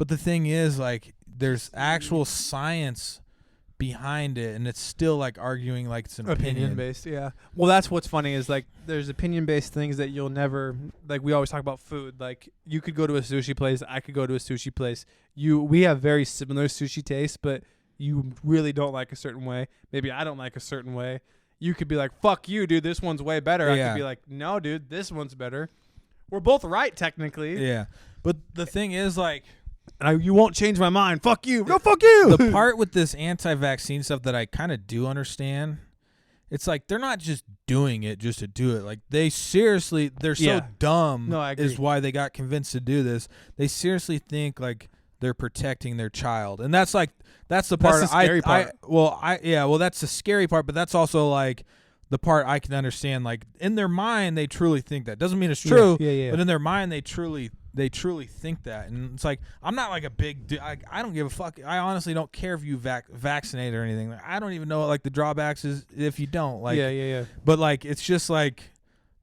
the thing is, like, there's actual science behind it, and it's still like arguing like it's an opinion. Based, yeah. Well, that's what's funny is like there's opinion based things that you'll never like. We always talk about food. Like you could go to a sushi place, I could go to a sushi place. We have very similar sushi tastes, but you really don't like a certain way. Maybe I don't like a certain way. You could be like, "Fuck you, dude. This one's way better." I Yeah. could be like, "No, dude. This one's better." We're both right technically. Yeah, but the thing is, like, You won't change my mind. Fuck you. No, fuck you. the part with this anti-vaccine stuff that I kind of do understand, it's like they're not just doing it just to do it. Like they're so Yeah. dumb. No, I agree. Is why they got convinced to do this. They seriously think like they're protecting their child, and that's the part. That's the scary part. That's the scary part, but that's also like the part I can understand. Like in their mind, they truly think that. Doesn't mean it's true. Yeah. But in their mind, they truly think that. And it's like, I'm not like a big I don't give a fuck. I honestly don't care if you vaccinate or anything. Like, I don't even know what like the drawbacks is if you don't. Like, yeah. But like, it's just like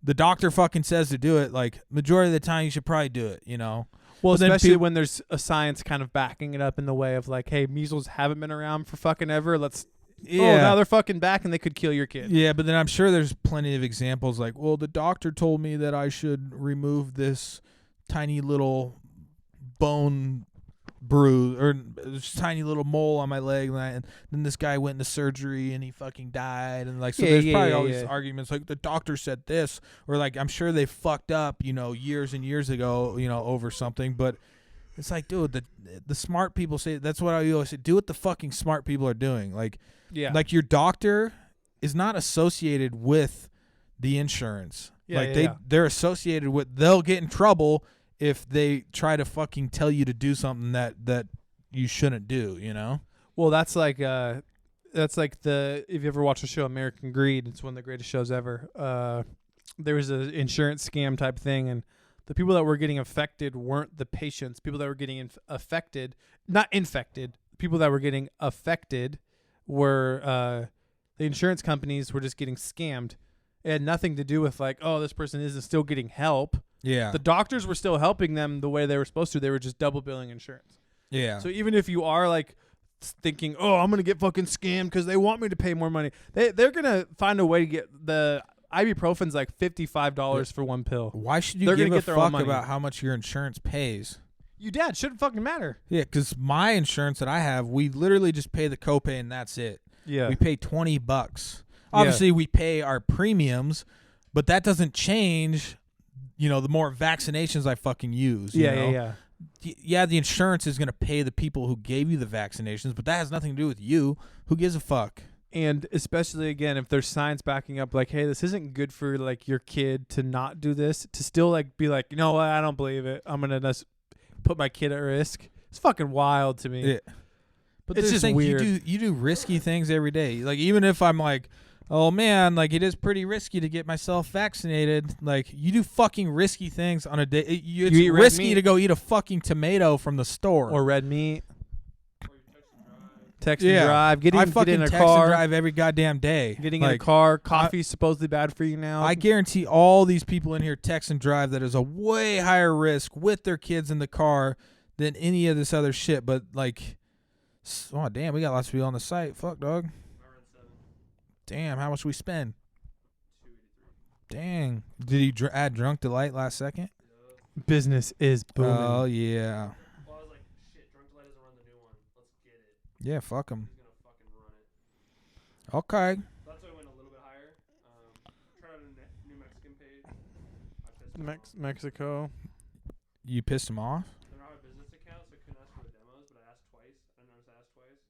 the doctor fucking says to do it. Like majority of the time, you should probably do it. You know. Well, But then especially when there's a science kind of backing it up in the way of like, hey, measles haven't been around for fucking ever. Now they're fucking back and they could kill your kid. Yeah, but then I'm sure there's plenty of examples like, well, the doctor told me that I should remove this tiny little bone bruise or this tiny little mole on my leg, and then this guy went into surgery and he fucking died, and like so there's probably always arguments like the doctor said this, or like I'm sure they fucked up, you know, years and years ago, you know, over something, but it's like, dude, the smart people say, that's what I always say, do what the fucking smart people are doing. Like Yeah. like your doctor is not associated with the insurance. Yeah, like yeah, they're associated with, they'll get in trouble if they try to fucking tell you to do something that you shouldn't do, you know? Well, that's like the if you ever watch the show American Greed, it's one of the greatest shows ever. There was an insurance scam type thing, and the people that were getting affected weren't the patients. People that were getting affected, not infected. People that were getting affected were the insurance companies were just getting scammed. It had nothing to do with like, oh, this person isn't still getting help. Yeah. The doctors were still helping them the way they were supposed to. They were just double billing insurance. Yeah. So even if you are like thinking, oh, I'm gonna get fucking scammed because they want me to pay more money, they're gonna find a way to get the ibuprofen's like $55 for one pill. Why should you They're give gonna a get their own fuck money. about how much your insurance pays? You dad shouldn't fucking matter. Yeah, because my insurance that I have, we literally just pay the copay and that's it. Yeah. We pay $20. Obviously, we pay our premiums, but that doesn't change, you know, the more vaccinations I fucking use. You know? Yeah, the insurance is going to pay the people who gave you the vaccinations, but that has nothing to do with you. Who gives a fuck? And especially, again, if there's science backing up, like, hey, this isn't good for, like, your kid to not do this, to still, like, be like, you know what, I don't believe it. I'm going to just put my kid at risk. It's fucking wild to me. Yeah. But It's there's just things weird. You do risky things every day. Like, even if I'm like, oh, man, like, it is pretty risky to get myself vaccinated. Like, you do fucking risky things on a day. It's eat red risky meat. to go eat a fucking tomato from the store. Or red meat. Or you text and drive. Text Yeah. and drive. I Get fucking in a text car. and drive every goddamn day. Getting in a Like, car. Coffee's supposedly bad for you now. I guarantee all these people in here text and drive that is a way higher risk with their kids in the car than any of this other shit. But, like, oh, damn, we got lots of people on the site. Fuck, dog. I ran 7. Damn, how much we spend? 283. Dang. Did he add Drunk Delight last second? Business is booming. Oh, yeah. Well, I was like, shit, Drunk Delight doesn't run the new one. Let's get it. Yeah, fuck him. He's gonna fucking run it. Okay. So that's why I went a little bit higher. Tried out a New Mexican page. I pissed him off. Mexico. You pissed him off? They're not a business account, so I couldn't ask for the demos, but I asked twice. I didn't notice I asked twice.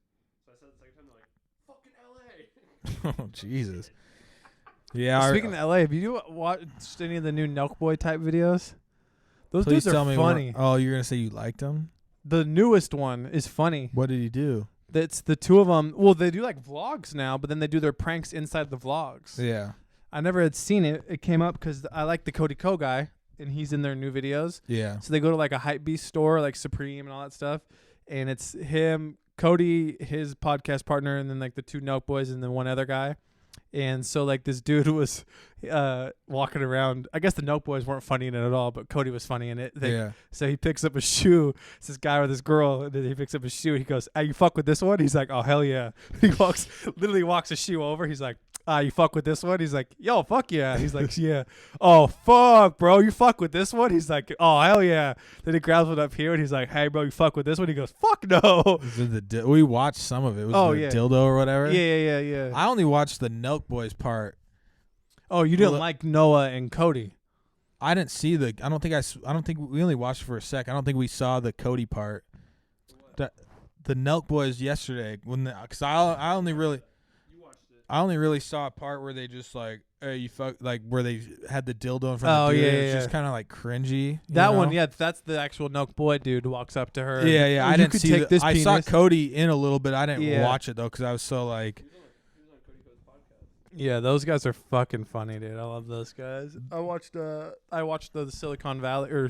So I said the second time, they're like, fucking LA. Oh, Jesus. Yeah. Speaking of LA, have you watched any of the new Nelk Boy type videos? Those please dudes tell are me funny. Oh, you're going to say you liked him? The newest one is funny. What did he do? That's the two of them. Well, they do like vlogs now, but then they do their pranks inside the vlogs. Yeah. I never had seen it. It came up because I like the Cody Co guy, and he's in their new videos. Yeah. So they go to like a Hypebeast store, like Supreme and all that stuff, and it's him, Cody, his podcast partner, and then like the two Nelk Boys, and then one other guy. And so like this dude was walking around. I guess the Nelk Boys weren't funny in it at all, but Cody was funny in it. Yeah. So he picks up a shoe. It's this guy with this girl, and then he picks up a shoe. He goes, "Hey, you fuck with this one?" He's like, "Oh hell yeah!" He literally walks a shoe over. He's like, "You fuck with this one?" He's like, "Yo, fuck yeah!" He's like, "Yeah." "Oh fuck, bro, you fuck with this one?" He's like, "Oh hell yeah!" Then he grabs one up here, and he's like, "Hey, bro, you fuck with this one?" He goes, "Fuck no." We watched some of it. It was Oh, the yeah. dildo or whatever. Yeah. I only watched the Nelk Boys part. Oh, you didn't Well, like Noah and Cody? I didn't see the. I don't think we only watched it for a sec. I don't think we saw the Cody part. The Nelk Boys yesterday because I only really You watched it. I only really saw a part where they just like, hey, you fuck, like where they had the dildo in front Oh, of the dude. yeah, It's yeah. just kind of like cringy. you That know? one, yeah, that's the actual Nelk Boy dude who walks up to her. Yeah. "Oh, I you didn't could see. take this I saw penis." Cody in a little bit. I didn't Yeah. watch it though because I was so like. He was on Cody Co's podcast. Yeah, those guys are fucking funny, dude. I love those guys. I watched the Silicon Valley or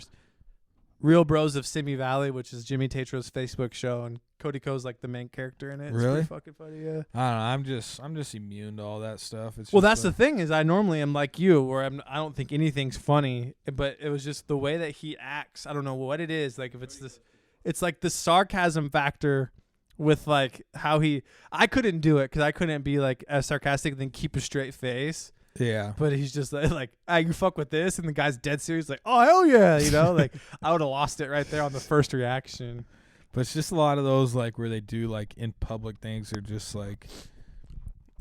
Real Bros of Simi Valley, which is Jimmy Tatro's Facebook show, and Cody Co's like the main character in it. It's Really? pretty fucking funny, yeah. I don't know. I'm just immune to all that stuff. It's Well, just that's the thing is I normally am like you, where I don't think anything's funny, but it was just the way that he acts. I don't know what it is. Like if it's this, it's like the sarcasm factor with like how I couldn't do it because I couldn't be like as sarcastic and then keep a straight face. Yeah. But he's just like, you fuck with this, and the guy's dead serious, like, oh hell yeah, you know, like I would have lost it right there on the first reaction. But it's just a lot of those like where they do like in public things are just like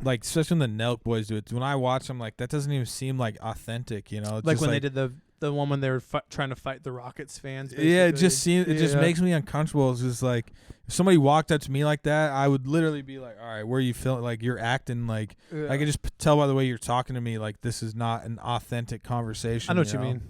especially when the Nelk Boys do it. When I watch them, like that doesn't even seem like authentic, you know. It's Like just when they did the The one when they were trying to fight the Rockets fans. Yeah, it just basically. it just Yeah. makes me uncomfortable. It's just like if somebody walked up to me like that, I would literally be like, "All right, where are you feeling? Like you're acting like Yeah. I can just tell by the way you're talking to me like this is not an authentic conversation." I know what you mean.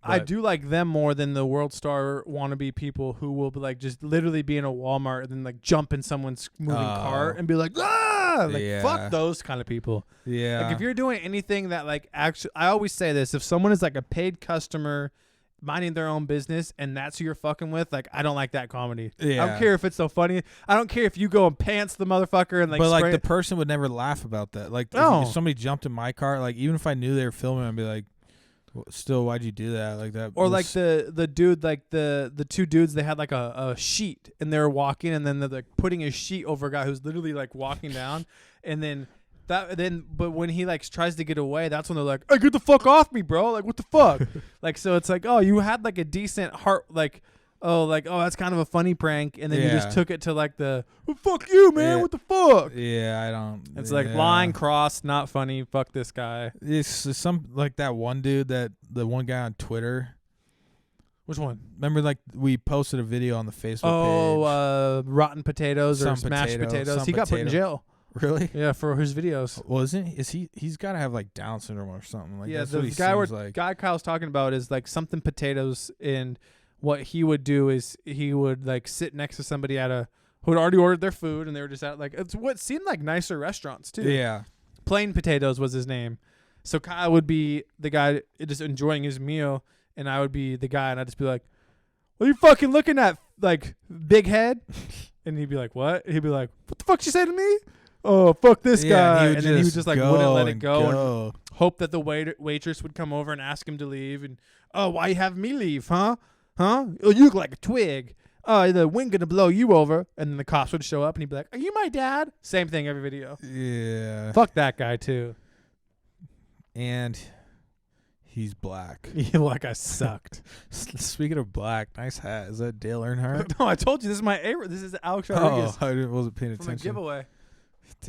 I But- do like them more than the World Star wannabe people who will be like just literally be in a Walmart and then like jump in someone's moving cart and be like, ah, like Yeah. fuck those kind of people. Yeah. Like if you're doing anything that like actually, I always say this: if someone is like a paid customer minding their own business and that's who you're fucking with, like I don't like that comedy. I Yeah. don't care if it's so funny. I don't care if you go and pants the motherfucker and like. but like spray the person would never laugh about that. Like No. if somebody jumped in my car, like even if I knew they were filming, I'd be like, "Still, why'd you do that?" Like that. Or was- like the dude, like the two dudes, they had like a sheet and they were walking and then they're like putting a sheet over a guy who's literally like walking down, and then but when he like tries to get away, that's when they're like, "Hey, get the fuck off me, bro!" Like what the fuck? Like so it's like, oh, you had like a decent heart, like oh that's kind of a funny prank, and then you just Yeah. took it to like the oh, fuck you, man, Yeah. what the fuck? Yeah, I don't. It's like yeah. line crossed, not funny. Fuck this guy. It's some like that one dude the one guy on Twitter. Which one? Remember, like we posted a video on the Facebook page. Rotten potatoes or Some smashed potato, potatoes. some He got put in potato. jail. Really? Yeah, for his videos. Well, isn't he? Is he? He's got to have like Down syndrome or something. Like Yeah, that's the what he guy seems like. guy Kyle's talking about is like something potatoes, and what he would do is he would like sit next to somebody at a who had already ordered their food, and they were just at like it's what seemed like nicer restaurants too. Yeah. Plain Potatoes was his name. So Kyle would be the guy just enjoying his meal, and I would be the guy, and I'd just be like, "What are you fucking looking at, like big head?" And he'd be like, "What?" He'd be like, "What the fuck you say to me?" "Oh, fuck this guy," and then he would just like wouldn't let it go, and hope that the waitress would come over and ask him to leave, and oh, why you having me leave, huh? Oh, you look like a twig. Oh, the wind gonna blow you over, and then the cops would show up, and he'd be like, "Are you my dad?" Same thing every video. Yeah. Fuck that guy too. And he's black. Yeah, like I sucked. Speaking of black, nice hat. Is that Dale Earnhardt? No, I told you this is my A. This is Alex Oh, Rodriguez I wasn't paying from a attention. giveaway.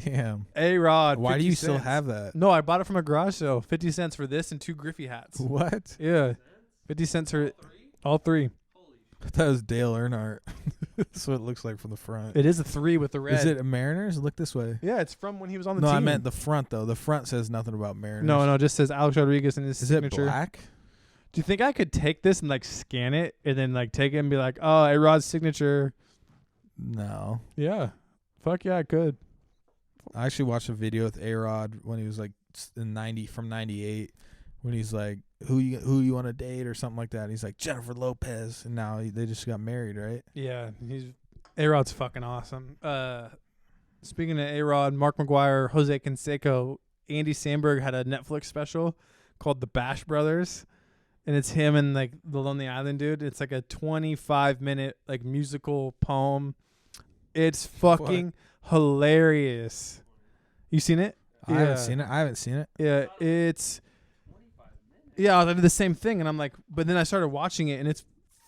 Damn. A Rod. Why do you still 50 have cents. that? No, I bought it from a garage sale. 50 cents for this and 2 Griffey hats. What? Yeah, 50 cents for all 3. I thought it was Dale Earnhardt. That's what it looks like from the front. It is a 3 with the red. Is it a Mariners? Look this way. Yeah, it's from when he was on the No, team. I meant the front though. The front says nothing about Mariners. No, it just says Alex Rodriguez and his Is signature. it black? Do you think I could take this and like scan it and then like take it and be like, oh, A Rod's signature? No. Yeah. Fuck yeah, I could. I actually watched a video with A-Rod when he was like in 90 from 98 when he's like who you want to date or something like that. And he's like Jennifer Lopez, and now they just got married, right? Yeah, A Rod's fucking awesome. Speaking of A Rod, Mark McGuire, Jose Canseco, Andy Samberg had a Netflix special called The Bash Brothers, and it's him and like the Lonely Island dude. It's like a 25-minute like musical poem. It's fucking hilarious. You seen it? I haven't seen it. I haven't seen it. Yeah, it's. Yeah, I did the same thing, and I'm like, but then I started watching it, and it's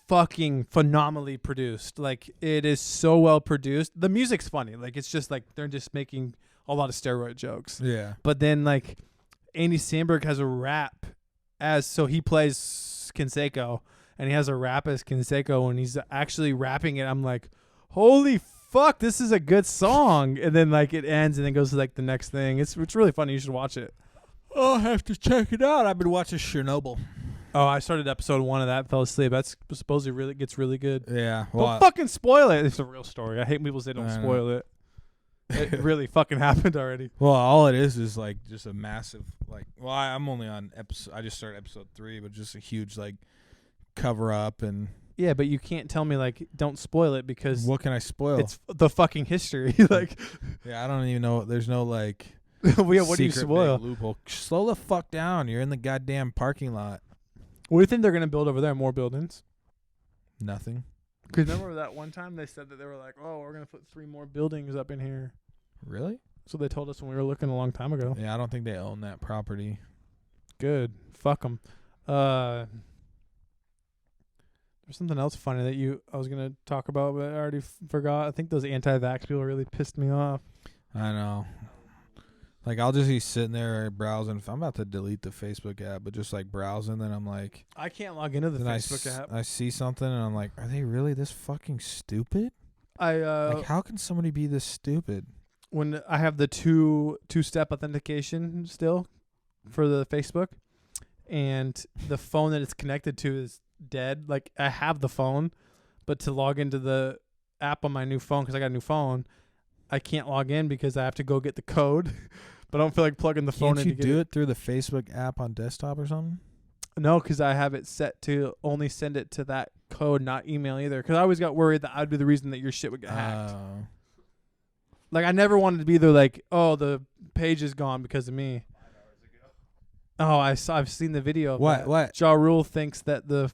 fucking phenomenally produced. Like, it is so well produced. The music's funny. Like, it's just like they're just making a lot of steroid jokes. Yeah. But then, like, Andy Samberg has a rap so he plays Canseco, and he has a rap as Canseco, and he's actually rapping it. I'm like, holy fuck, this is a good song. And then, like, it ends and then goes to, like, the next thing. It's really funny. You should watch it. I'll have to check it out. I've been watching Chernobyl. Oh, I started episode 1 of that, fell asleep. That's supposedly gets really good. Yeah. Don't fucking spoil it. It's a real story. I hate when people say don't I know. spoil it. It really fucking happened already. Well, all it is like just a massive like. Well, I'm only on episode. I just started episode 3, but just a huge like cover up and. Yeah, but you can't tell me like don't spoil it because What can I spoil? it's the fucking history. Like, Yeah, I don't even know. There's no like. what do you secret big spoil? loophole. Slow the fuck down. You're in the goddamn parking lot. What do you think they're gonna build over there? More buildings? Nothing. Because remember that one time they said that they were like, oh, we're gonna put 3 more buildings up in here. Really? So they told us when we were looking a long time ago. Yeah, I don't think they own that property. Good. Fuck them. There's something else funny that I was gonna talk about, but I already forgot. I think those anti-vax people really pissed me off. I know. Like I'll just be sitting there browsing. I'm about to delete the Facebook app, but just like browsing, then I'm like, I can't log into the then Facebook app. I see something and I'm like, are they really this fucking stupid? I Like, how can somebody be this stupid? when I have the two-step authentication still for the Facebook, and the phone that it's connected to is dead. Like I have the phone, but to log into the app on my new phone, because I got a new phone, I can't log in because I have to go get the code. But I don't feel like plugging the phone in. Can't you to do get it through the Facebook app on desktop or something? No, because I have it set to only send it to that code, not email either. Because I always got worried that I'd be the reason that your shit would get hacked. Like I never wanted to be there. Like, oh, the page is gone because of me. 5 hours ago. Oh, I've seen the video. Of What? that. What? Ja Rule thinks that the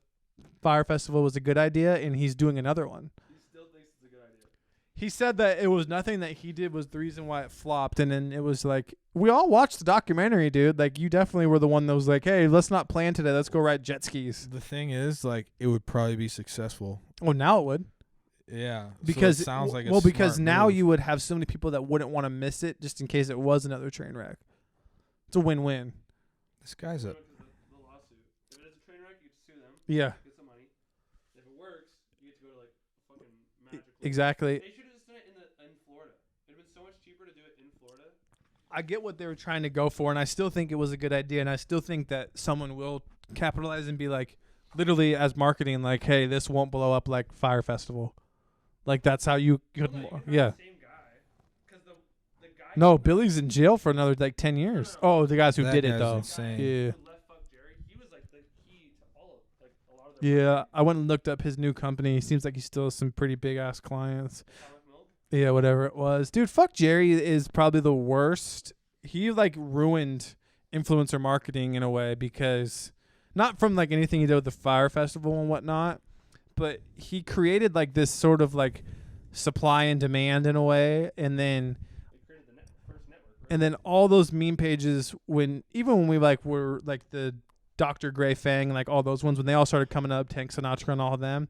Fire Festival was a good idea, and he's doing another one. He still thinks it's a good idea. He said that it was nothing that he did was the reason why it flopped, and then it was like we all watched the documentary, dude. Like you definitely were the one that was like, "Hey, let's not plan today. Let's go ride jet skis." The thing is, like, it would probably be successful. Oh, now it would. Yeah, Because so it sounds like a because smart now move. you would have so many people that wouldn't want to miss it just in case it was another train wreck. It's a win-win. This guy's a. The lawsuit. If it is a train wreck, you get to sue them. Yeah, Get some money. If it works, you get to go to like fucking magical. exactly. They should have just done it in Florida. It'd been so much cheaper to do it in Florida. I get what they were trying to go for, and I still think it was a good idea, and I still think that someone will capitalize and be like, literally as marketing, like, hey, this won't blow up like Fire Festival. Like that's how you could, Well, no, you can yeah. have the same guy. Because the guy. No, Billy's in jail for another like 10 years. Oh, the guys who That did it guy's though. insane. Yeah. Who left Fuck Jerry, he was like the key to all of like a lot of their Yeah, I went and looked up his new company. Seems like he still has some pretty big ass clients. Atomic Milk. Yeah, whatever it was. Dude, Fuck Jerry is probably the worst. He like ruined influencer marketing in a way because not from like anything he did with the Fire Festival and whatnot, but he created like this sort of like supply and demand in a way, and then They created the first network. Right? and then all those meme pages when we like were like the Dr. Gray Fang, like all those ones when they all started coming up, Tank Sinatra and all of them,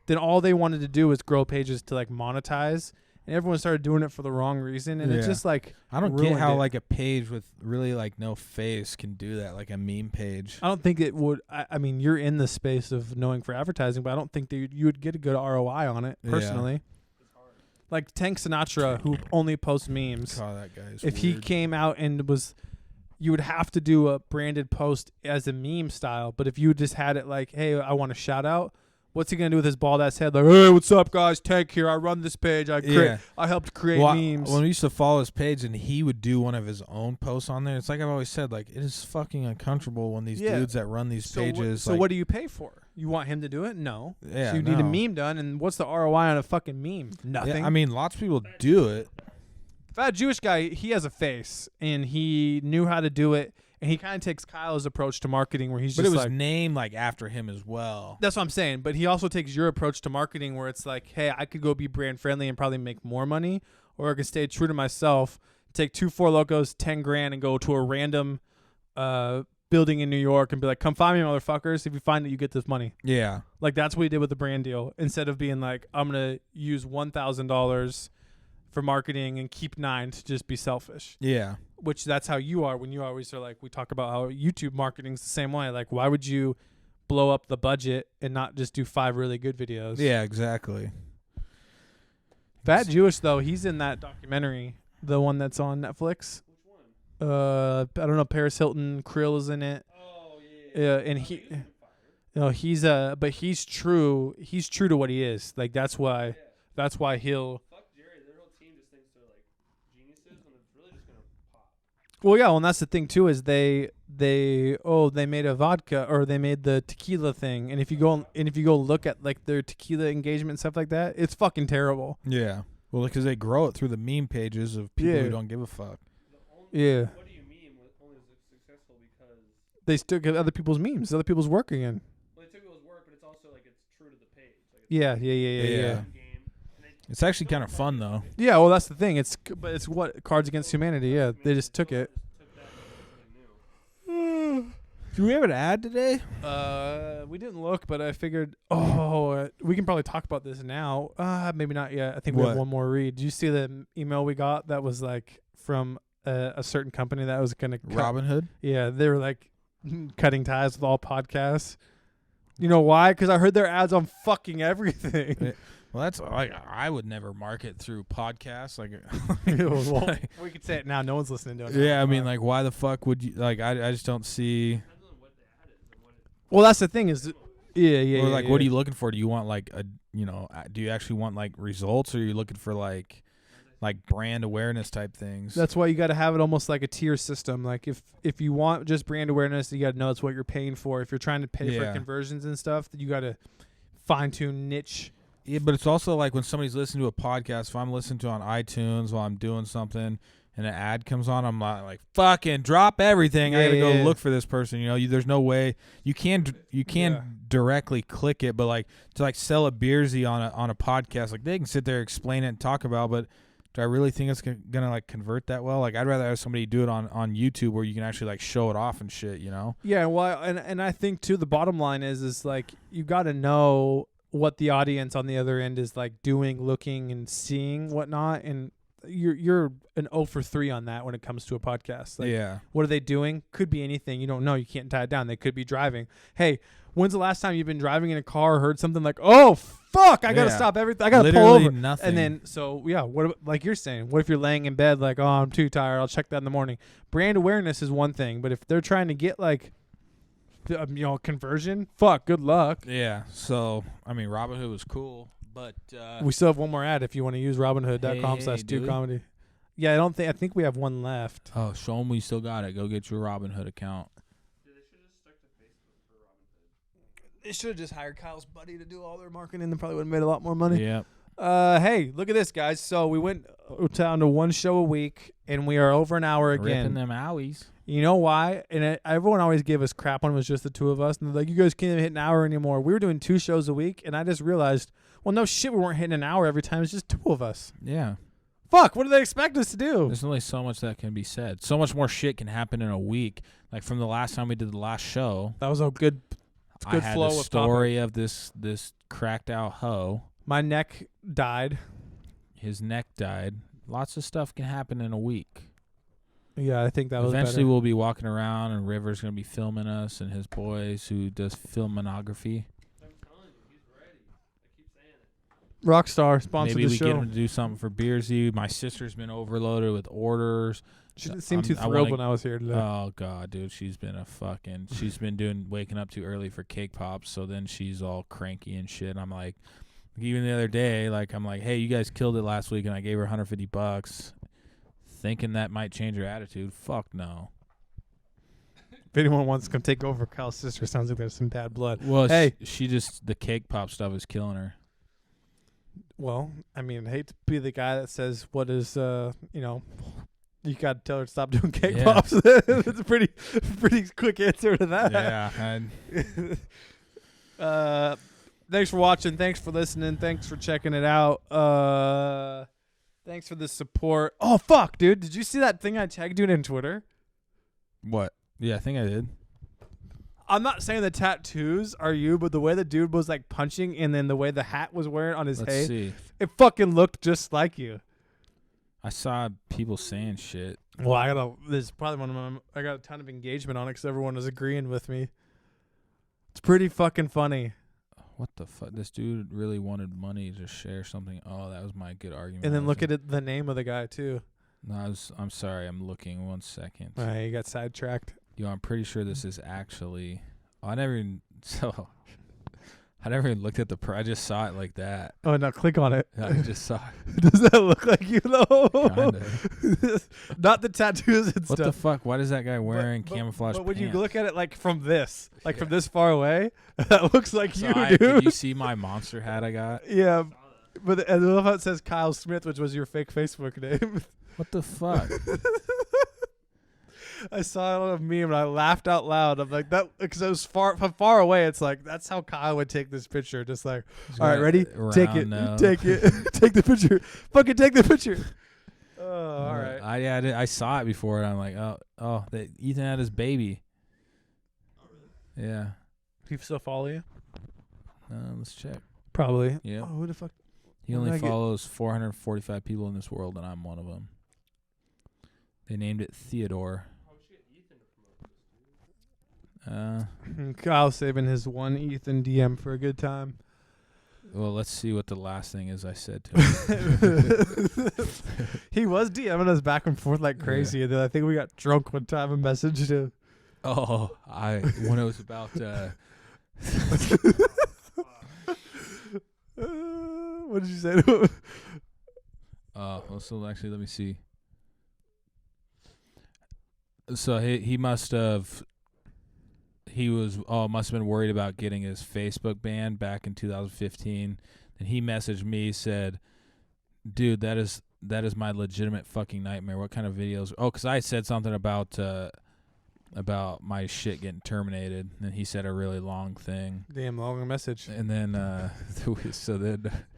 then all they wanted to do was grow pages to like monetize, and everyone started doing it for the wrong reason, and it Yeah. just like I don't get ruined how it. like a page with really like no face can do that, like a meme page. I don't think it would. I mean, you're in the space of knowing for advertising, but I don't think that you would get a good ROI on it Yeah. personally. It's hard. Like Tank Sinatra, who only posts memes. God, that guy's If he weird. came out and was, you would have to do a branded post as a meme style. But if you just had it like, hey, I want a shout out, what's he gonna do with his bald ass head? Like, hey, what's up, guys? Tank here. I run this page. Yeah. I helped create Well, memes. when we used to follow his page and he would do one of his own posts on there, it's like I've always said, like it is fucking uncomfortable when these Yeah. dudes that run these So pages. so what do you pay for? You want him to do it? No. Yeah, So you need a no. meme done, and what's the ROI on a fucking meme? Nothing. Yeah, I mean, lots of people do it. Fat Jewish guy, he has a face, and he knew how to do it, and he kind of takes Kyle's approach to marketing, where he's But just it was like, named like after him as well. that's what I'm saying. But he also takes your approach to marketing, where it's like, hey, I could go be brand friendly and probably make more money, or I could stay true to myself, take 2 Four Locos, 10 grand, and go to a random building in New York and be like, come find me, motherfuckers. If you find it, you get this money. Yeah. Like that's what he did with the brand deal. Instead of being like, I'm gonna use $1,000 for marketing and keep 9 to just be selfish. Yeah. Which that's how you are when you always are like, we talk about how YouTube marketing's the same way. Like, why would you blow up the budget and not just do 5 really good videos? Yeah, exactly. Fat Jewish though, he's in that documentary, the one that's on Netflix. Which one? I don't know, Paris Hilton, Krill is in it. Oh Yeah, Okay, and he's been fired. No, he's but he's true to what he is. Like that's why he'll. Fuck Jerry. Their whole team just thinks they're like geniuses when it's really just gonna pop. Well, yeah, well, and that's the thing too is they made a vodka or they made the tequila thing, and if you go look at like their tequila engagement and stuff like that, it's fucking terrible. Yeah. Well, because they grow it through the meme pages of people Yeah. who don't give a fuck. The only, Yeah. What do you mean with only successful because They still get other people's memes, other people's work again. well, they took people's work, but it's also like it's true to the page. Like it's Yeah. Yeah. game, and they It's actually kind of fun though. Yeah, well, that's the thing. But it's what Cards Against Humanity. Yeah, they just took it. took that and made something new. Do we have an ad today? We didn't look, but I figured. We can probably talk about this now. Maybe not yet. I think we have What? one more read. Did you see the email we got that was like from a certain company that was going to cut. Robin Hood. Yeah, they were like cutting ties with all podcasts. You know why? Because I heard their ads on fucking everything. Well, that's like I would never market through podcasts. Like, Well, we could say it now. No one's listening to it. yeah, I mean, like, why the fuck would you? Like, I just don't see. Depends on what the ad is and what it, Well, that's the thing is, yeah. Or like, yeah. what are you looking for? Do you want like a, do you actually want like results, or are you looking for like brand awareness type things? That's why you got to have it almost like a tier system. Like if you want just brand awareness, you got to know it's what you're paying for. If you're trying to pay for Yeah. conversions and stuff, you got to fine tune niche. Yeah, but it's also like when somebody's listening to a podcast. If I'm listening to it on iTunes while I'm doing something, and an ad comes on, I'm not like fucking drop everything. I gotta go Yeah. look for this person. There's no way you can Yeah. directly click it, but like to like sell a beersy on a podcast, like they can sit there, explain it, and talk about. But do I really think it's gonna like convert that well? Like I'd rather have somebody do it on YouTube where you can actually like show it off and shit. Yeah, well, and I think too the bottom line is like you got to know what the audience on the other end is like doing, looking, and seeing whatnot, and you're an 0 for 3 on that when it comes to a podcast. Like, Yeah. what are they doing? Could be anything. You don't know. You can't tie it down. They could be driving. Hey, when's the last time you've been driving in a car or heard something like, oh, fuck, I got to Yeah. stop everything. I got to pull Literally over. nothing. And then, so, yeah, like you're saying, what if you're laying in bed like, oh, I'm too tired. I'll check that in the morning. Brand awareness is one thing. But if they're trying to get like, conversion, fuck, good luck. Yeah. So I mean, Robinhood was cool, but We still have one more ad if you want to use Hey, do robinhood.com/do we? comedy. Yeah, I think we have one left. oh, show them we still got it. Go get your Robinhood account. dude, they should have just stuck to Facebook for Robinhood. They should have just hired Kyle's buddy to do all their marketing. They probably would have made a lot more money. Yep. Hey, look at this, guys. So we went down to one show a week, and we are over an hour Ripping again. them owies. You know why? And everyone always gave us crap when it was just the two of us. And they're like, you guys can't even hit an hour anymore. We were doing 2 shows a week, and I just realized, well, no shit, we weren't hitting an hour every time. It's just 2 of us. Yeah. Fuck, what do they expect us to do? There's only so much that can be said. So much more shit can happen in a week. Like from the last time we did the last show, That was a good I good had flow the of story of this cracked out hoe. My neck died. His neck died. Lots of stuff can happen in a week. Yeah, I think that was Eventually, better. we'll be walking around, and River's gonna be filming us and his boys who does filmonography. I'm telling you, he's ready. I keep saying it. Rockstar sponsored Maybe the we show. get him to do something for Beersy. My sister's been overloaded with orders. She didn't seem I'm- too I thrilled wanna- when I was here today. Oh god, dude, she's been she's been waking up too early for cake pops, so then she's all cranky and shit. I'm like, even the other day, like I'm like, hey, you guys killed it last week, and I gave her $150, thinking that might change her attitude. Fuck no. If anyone wants to come take over Kyle's sister, sounds like there's some bad blood. Well, Hey. she just the cake pop stuff is killing her. Well, I mean, I hate to be the guy that says what is, you got to tell her to stop doing cake Yeah. pops. That's a pretty quick answer to that. Yeah, Thanks for watching. Thanks for listening. Thanks for checking it out. Thanks for the support. Oh, fuck, dude. Did you see that thing I tagged you in Twitter? what? Yeah, I think I did. I'm not saying the tattoos are you, but the way the dude was like punching and then the way the hat was wearing on his Let's head, see. it fucking looked just like you. I saw people saying shit. Well, this is probably one of my, I got a ton of engagement on it because everyone is agreeing with me. It's pretty fucking funny. What the fuck? This dude really wanted money to share something. Oh, that was my good argument. And then look at it, the name of the guy too. No, I'm sorry. I'm looking. 1 second. All right, you got sidetracked. Yo, I'm pretty sure this is actually. I never even. So. I never even looked at the. I just saw it like that. Oh, now click on it. I just saw it. Does that look like you though? Kinda. Not the tattoos and What the stuff. fuck? Why is that guy wearing but- camouflage But when pants? you look at it like from this, like from Yeah. this far away, that looks like So you, did dude. you see my monster hat I got? Yeah, but I love how it says Kyle Smith, which was your fake Facebook name. What the fuck? I saw it on a meme and I laughed out loud. I'm like that because it was from far away. It's like that's how Kyle would take this picture. Just like, all right, ready? Take it, take it, take the picture. Fucking take the picture. Oh, all right. I saw it before, and I'm like, oh, that Ethan had his baby. Yeah. People still follow you? Let's check. Probably. Yeah. Oh, who the fuck? He What only did I get? follows 445 people in this world, and I'm one of them. They named it Theodore. Oh, we should get Ethan to promote this, dude. Kyle's saving his one Ethan DM for a good time. Well, let's see what the last thing is I said to him. He was DMing us back and forth like crazy, and then I think we got drunk one time and messaged him. Oh, when it was about What did you say to him? well, so actually let me see. So he must have must have been worried about getting his Facebook banned back in 2015. And he messaged me, said, "Dude, that is my legitimate fucking nightmare. What kind of videos?" Oh, cuz I said something about my shit getting terminated, and he said a really long thing. Damn long message. And then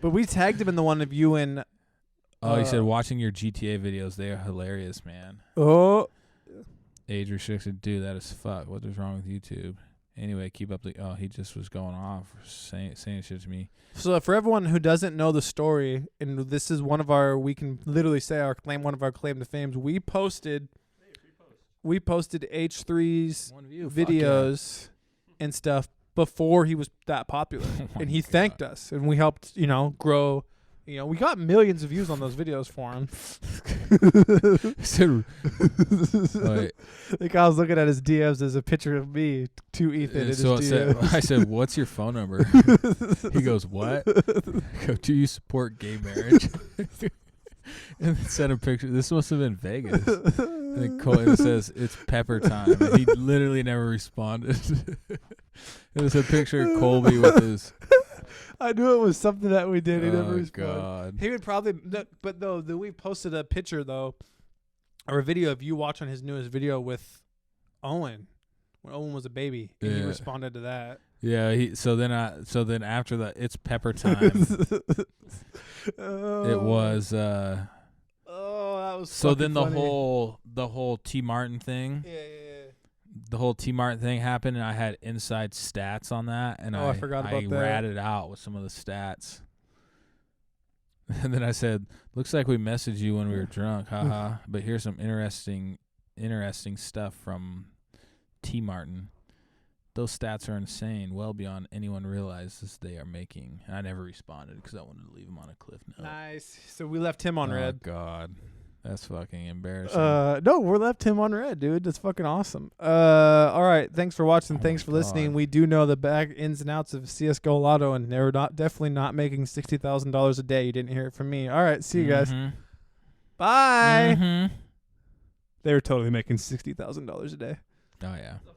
But we tagged him in the one of you and he said, "Watching your GTA videos, they are hilarious, man." oh Age restricted, dude. That is fuck. What is wrong with YouTube? Anyway, keep up the. Oh, he just was going off saying shit to me. So for everyone who doesn't know the story, and this is one of our, we can literally say one of our claim to fames. We posted H3's One view, videos and stuff before he was that popular, Oh and he my thanked us, and we helped grow. We got millions of views on those videos for him. Wait, Like I was looking at his DMs as a picture of me to Ethan. In so his it DMs. said, I said, "What's your phone number?" He goes, "What?" I go, "Do you support gay marriage?" And then sent a picture. This must have been Vegas. And then it says, "It's pepper time." And he literally never responded. It was a picture of Colby with his. I knew it was something that we did. He never Oh responded. God. He would probably, but though we posted a picture though, or a video of you watching his newest video with Owen when Owen was a baby, and he Yeah. responded to that. Yeah. So then after that, it's pepper time. It was. Oh, that was. So then fucking the funny. whole T Martin thing. Yeah. The whole T Martin thing happened, and I had inside stats on that, and Oh, I forgot about that. ratted out with some of the stats. And then I said, "Looks like we messaged you when we were drunk, haha." But here's some interesting stuff from T Martin. Those stats are insane, well beyond anyone realizes they are making. And I never responded because I wanted to leave him on a cliff note. Nice. So we left him on Oh red. God, that's fucking embarrassing. No, we left him on red, dude. That's fucking awesome. All right. Thanks for watching. Oh Thanks my for listening. God. We do know the back ins and outs of CS:GO Lotto, and they're definitely not making $60,000 a day. You didn't hear it from me. All right. See you guys. Mhm. Bye. Mhm. They were totally making $60,000 a day. Oh yeah. The